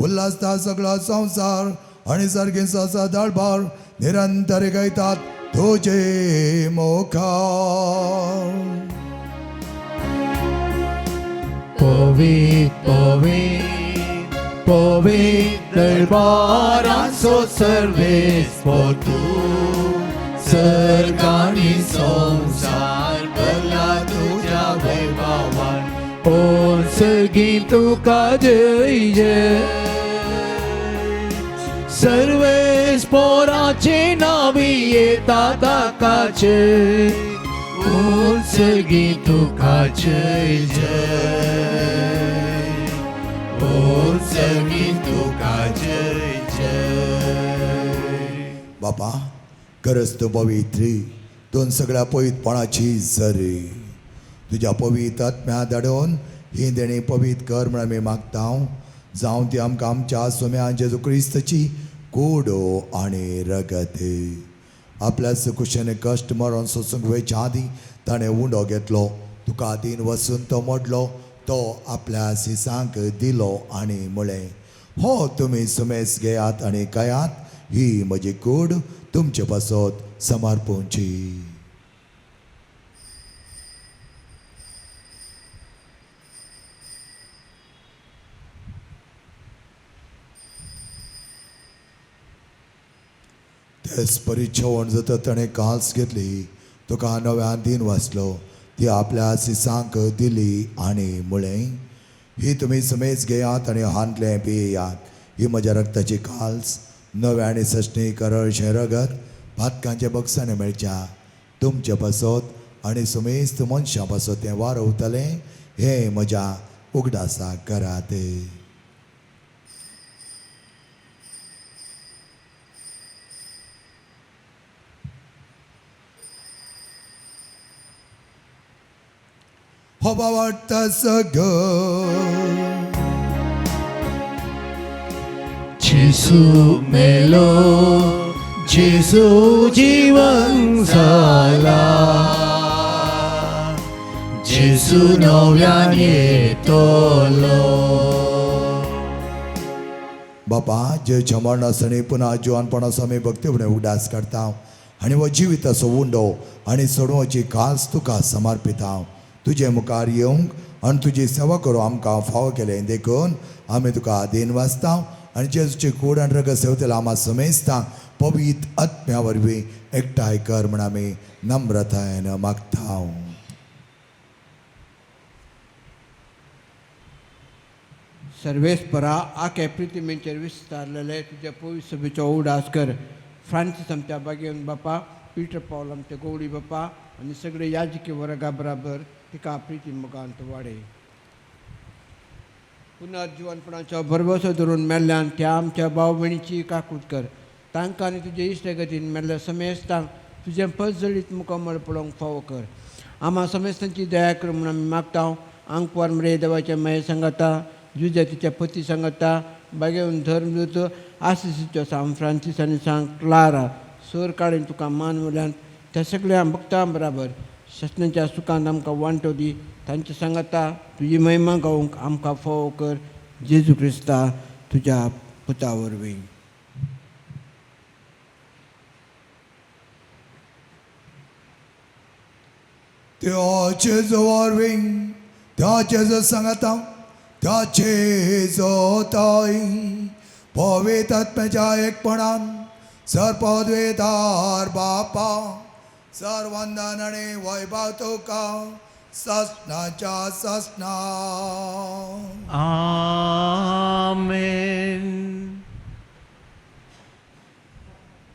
उल्हासता सगळो संवसार आनी सर्गीन ससा दळभार निरंतर गायतात तुजे मुखार. पवित्र पवित्र पवित्र दरबारांचो सर्वेस्पर तूं. सर्ग आनी संवसार भरला तुज्या वैभवान. ओ सर्गी तुका जय जय. सर्वेस्पराचे नावी येता ताकाचे. ओ सर्गी तुका जय जय. ओ सर्गी तुका जय जय. बापा गरज तूं पवित्री दोन सगळ्या पवित्रपणाची झरी. तुज्या पवित्र आत्म्या धाडून ही देणी पवित्र कर म्हण आमी मागता. जावं ती आमकां आमच्या सोम्या जेजू क्रिस्ताची कोडो आनी रगत. आपल्या कुशेने कश्ट मरण सोसूंक वयच्या आदीं ताणें उंडो घेतलो. तुका आदीन वचून तो मोडलो. तो आपल्या सिसांक दिलो आनी म्हळें हो तुमी सुमेस घेयात आनी खायात. ही म्हजी कूड तुमचे पासत समर्पूंची. तेच परिच्छेवण जाता ताणें काल्स घेतली. तुका नव्यान दिन वाचलो. ती आपल्या सिसांक दिली आनी म्हळें ही तुमी समेज घेयात आनी हांतलें पियेयात. ही म्हज्या रक्ताची काल्स नव्या आनी सशणी करळशें रगत पातकांच्या बक्षांनी मेळच्या तुमचे पासत आनी सुमेस्त मनशां पासत तें वारवतलें. हें म्हज्या उगडासाक करात. होबा वाटता सग जेसू मेलो जेसू जीवन जाला. जेसू नव्यान येतलो. बापा जे मरण आसतणी पुन्हा जिवानपणाचो आमी भक्ती फुडें उगडास काडटा आनी हो जिविताचो उंडो आनी सोडवची कास तुका समर्पिता. तुजे मुखार येवंक आनी तुजी सेवा करूं आमकां फाव केलें देखून आमी तुका देन वाचता आनी जेजूची कूड आनी रगत सेवतले आमां समेजता. पवित्र आत्म्या वरवीं एकठांय कर म्हण आमी नम्रतायेन मागता. सर्वेस्परा आखे प्रितीमेचेर विस्तारलेले तुज्या पवित्र सभेचो उडास कर. फ्रांसीस आमच्या बागेन बापा पीटर पावल आमच्या गवळी बाप्पा आनी सगळे याजकी वर्गा बराबर तिका प्रिती मुखांत वाडय. पुनर्जीवनपणाचो भरवसो धरून मेल्ल्यान त्या आमच्या भाव भयणीची काकूट कर. तांकां आनी तुजे इश्टगतीन मेल्ल्या समेस्तांक तुजें पद जळीत मुखामळ पळोवंक फावो कर. आम्हा समेस्तांची दया कर म्हणून आमी मागता. आंकवार मरे देवाच्या माये सांगाता, जुजा तिच्या पती सांगाता, बागेवन धर्मदूत आशिशीचो सांग फ्रांसीस आनी सांग क्लारा सर काडीन तुका मान वयल्यान त्या सगळ्या भक्तां बराबर शासनाच्या सुखांत आमकां वांटो दी. तांच्या सांगाता तुजी महिमा गावूंक आमकां फावो कर. जेजू क्रिस्ता तुज्या पुता वरवीं. त्याचे जो वरवीं त्याचे जो सांगाता त्याचे जो ताई पवित्र आत्म्याच्या एकपणान सरपदवेदार बापा सर्वंदन आणि वैभव तुका ससनाच्या ससना. आमेन.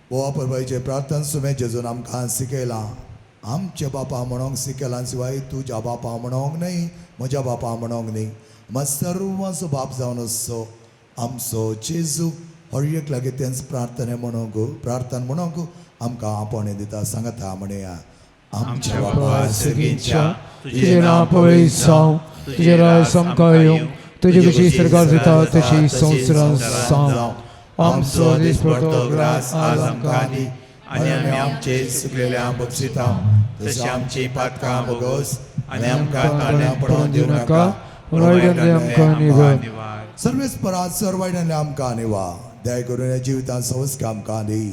बोवा परबाईचे प्रार्थना सुमे जेजून आमकां शिकयलां. आमचे बापा म्हणोंक शिकयलां शिवाय तुज्या बापा म्हणोंक न्ही, म्हज्या बापा म्हणोंक न्ही. मात सर्वांचो बाप जावन आसचो आमचो जेजू हर एक लागीं तेंच प्रार्थना म्हणोंक आमकां आपण दिता. सांगता म्हणया आमच्या बापा सगळींच्या तुझे नाव पवित्र जावं, तुझे राज समका येवं, तुझी कशी सरकार जाता तशी संवसारांत जावं. आमचो दिसपडटो ग्रास आज आमकां दी आनी आमी आमचे चुकलेल्या बक्षिता तशी आमची पातकां बोगोस आनी आमकां ताळ्यां पडोवन दिवं नाका. वायटांतले आमकां निवड. सर्वेस परात सर्वायडांतले आमकां निवा. दया करून ह्या जिवितांत संस्कार आमकां दी.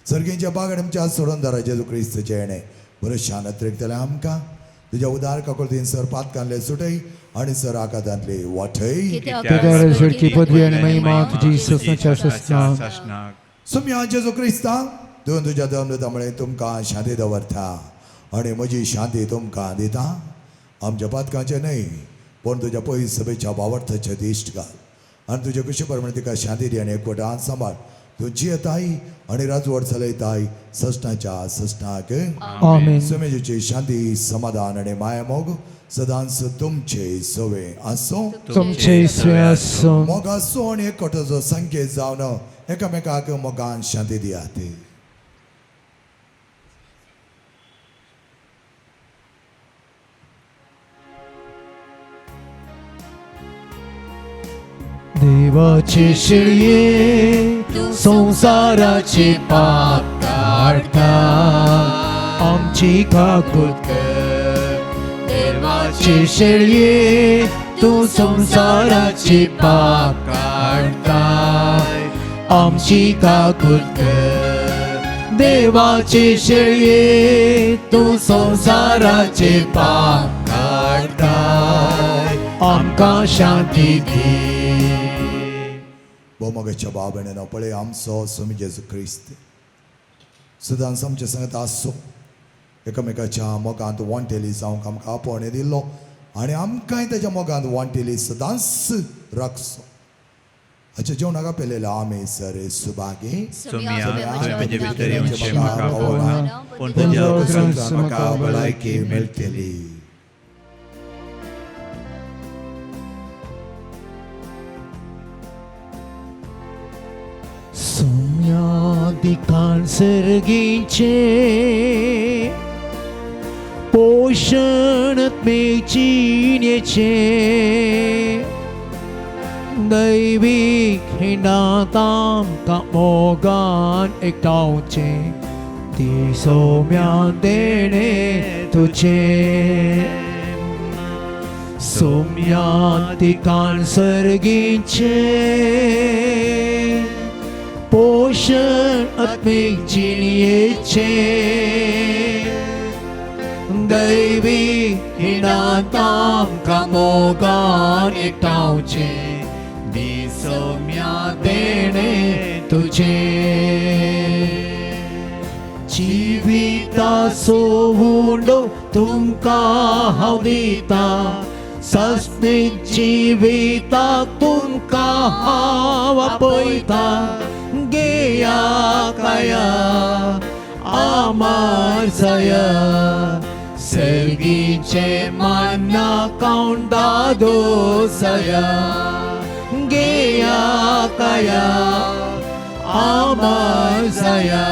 सर्गींच्या बागडमच्या सोडून दरा जेजू क्रिस्तचे येणे बरें शानत रेखतले आमकां तुज्या उदार काकुळतीन सर पातकांतले सुटय आनी सर आकांतांतले वाठय. शेडची पदवी आनी महिमा तुजी ससनाच्या ससना. सुम्या जेजू क्रिस्ता दोन तुज्या धर्मदूतामुळे तुमकां शांती दवरता आनी म्हजी शांती तुमकां दिता. आमच्या पातकांचे न्हय पूण तुज्या पयस सभेच्या वावर्थाचे दिश्ट घाल आनी तुजे कुशी प्रमाणे तिका शांती दी आनी एकवटान सांबाळ. तूं जियेताय आनी राजवट चलयताय ससनाच्या ससनाक. आमेन. समेजूची शांती समाधान आनी माया मोग सदांच तुमचे सोवे आसो. तुमचे सोवे आसो. मोग आसो आनी एकवटाचो संकेत जावन एकामेकाक मोगान शांती दियात. देवाचे शिळये संसाराचे पाप काढता आमची काकूट कर. देवाचे शिळये तू संसाराचे पाप काढता आमची काकूट कर. देवाचे शिळये तू संसाराचे पाप काढता आमकां शांती दी. मोगाच्या बाबणेन पळय आमचो स्वामी जेजू क्रिस्त सदांच आमच्या सांगता आसो. एकामेकाच्या मोगांत वांटेली जावंक आमकां आपण दिल्लो आनी आमकांय तेज्या मोगांत वांटेली सदांच राखसो. हाच्या जेवणाका पेलेलो आमी सर सुभागे सुम्या तुवें म्हजे भितर येवचें म्हाका पळोवना पूण तुज्या उतरांतल्यान म्हाका भलायकी मेळटली. सुम्यादिकान सर्गीचे पोषण मेचिन्येचे दैवीक हिणांत आमकां मोगान एकटावचे. ती सोम्यान देणे तुजे सोम्यादिकान सर्गीचे पोषण आत्मिक जिणयेचे दैवीक हिणांत आमकां मोगान एकटावचे. दी सोम्या देणे तुजे जिविता सोवुंडो तुमकां हांव दिता. सस्तीक जिविताक तुमकां हांव आपयता. गेया काया आमार्जया सर्गीचे मान्ना काउंटा दोसया गेया कया आमार्जया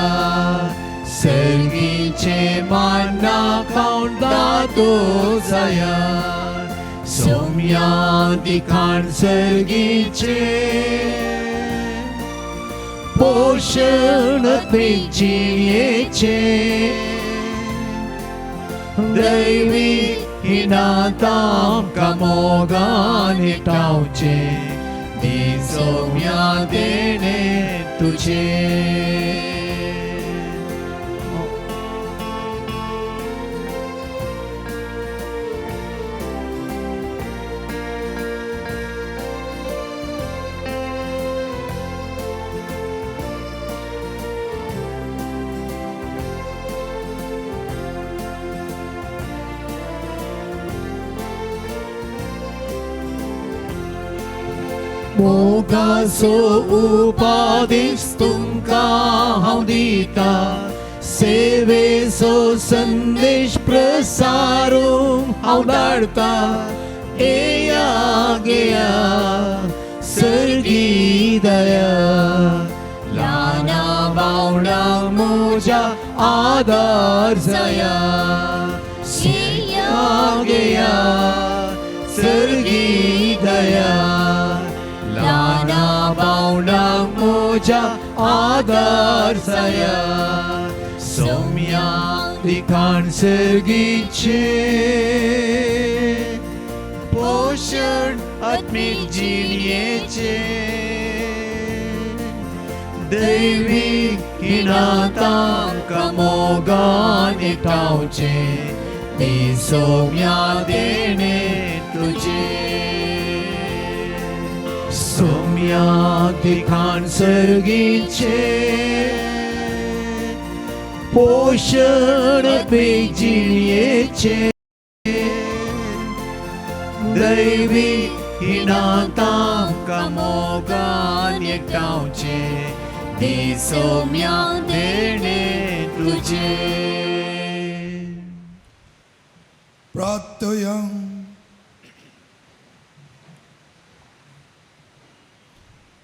सर्गीचे मान्ना काउंटा दोसया सोम्या दिखाण सर्गीचे पोषण जिणेचे दैवी हिनाताम कमोगान टावचे दी सोम्या देणे तुझे मोगासो उपादेश तुमका हांव दिता सेवेचो संदेश प्रसारूंक हांव धाडटा येया गेया सर्गी दया ल्हाना बावडांक म्हज्या आदार जाया येया गेया सर्गी दया ल्हाना बावडांक म्हज्या आदार जाया सोम्या दिखाण सर्गीचे पोषण आत्मीक जिणेचे दैवीक इनातांका मोगान एकठांवचे ती सोम्या देणे तुझे सोम्या दिखाण सर्गीचे पोषण आत्मीक जिणेचे दैवीक इनातांका मोगान एकठांवचे ती सोम्या देणे तुझे प्रार्थया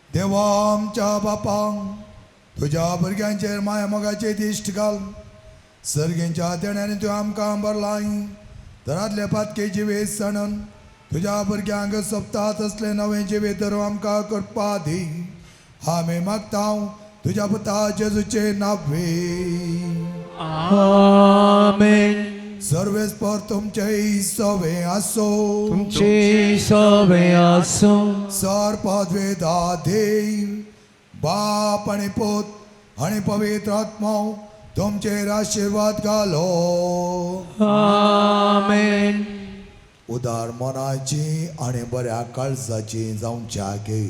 देवा आमच्या बापांक तुज्या भुरग्यांचेर माया मोगाचे दिश्ट घाल सर्गेंच्या देण्याने तूं आमकां भरलाय घरांतले पातके जिवेत सणन तुज्या भुरग्यांक सप्तात असले नवे जिवेत धरून आमकां करपा दी आमी मागता तुज्या पुता जेजूचे नावे आमेन सर्वेस्पर तुमचे सवे आसो तुमचे सवे आसो सर्पद्वेदा देव बाप आणि पोत आणि पवित्र आत्मा तुमचेर आशीर्वाद घालो आमेन उदार मनाची आणि बऱ्या काळजाची जावच्या गे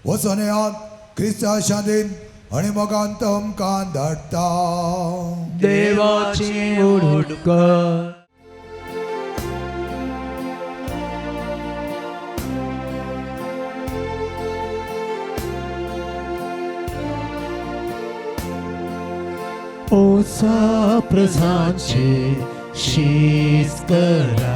वचून येयात क्रिस्ता शांतीन आणि मोगान तुमकां धाडटा देवाची उडोड कर ओसा प्रसादचे शीस करा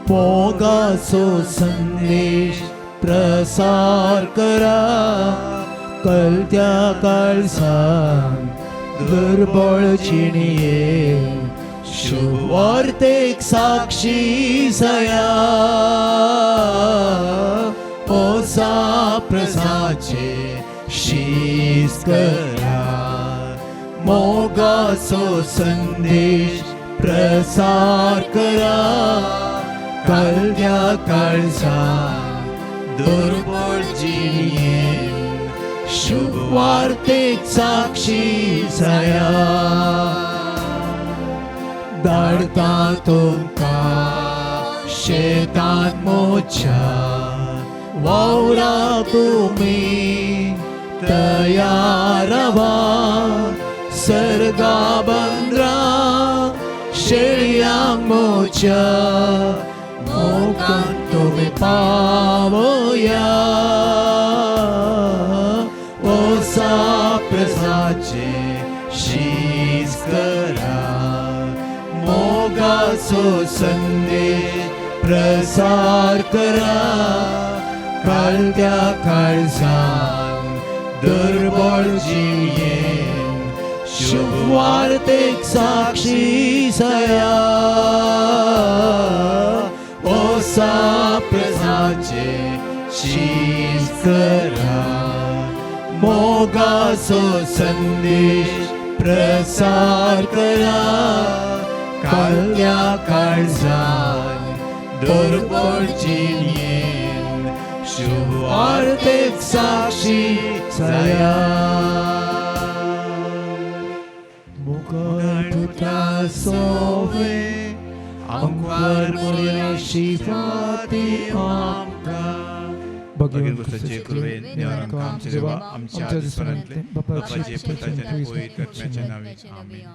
मोगाचो संदेश प्रसार करा कलत्या काळजांत दुर्बळ जिणेक शुभवार्तेक साक्षी जाया ओसा प्रसादचे शीस करा मोगाचो संदेश प्रसार करा कलत्या काळजांत दुर्बळ जिणेक शुभवार्तेक साक्षी जाया धाडटा तुमकां शेतांत मोच्या वावरा तुमी तयार रावा सर्गा बंद्रा शेळयांक मोच्या मोगान तुमी पावया ओसा प्रसादचे शी सो संदेश प्रसार करा काळत्या काळजान दुर्बळ जियेन शुभवार्तेक साक्षी सया ओसा प्रसाचे शीज करा मोगाचो संदेश प्रसार करा काळ्या काळजान दुर्बळ जियेन शुभवार्तेक साक्षी सया मुखार पुता सोवे आमकार मोरया शिफाती आमकां भगीर गोष्टीचे कृपेन देवान आमचे देवा आमच्या दिसपरांतले बापाचे पुताचे पवित्र आत्म्याचे नावे आमेन.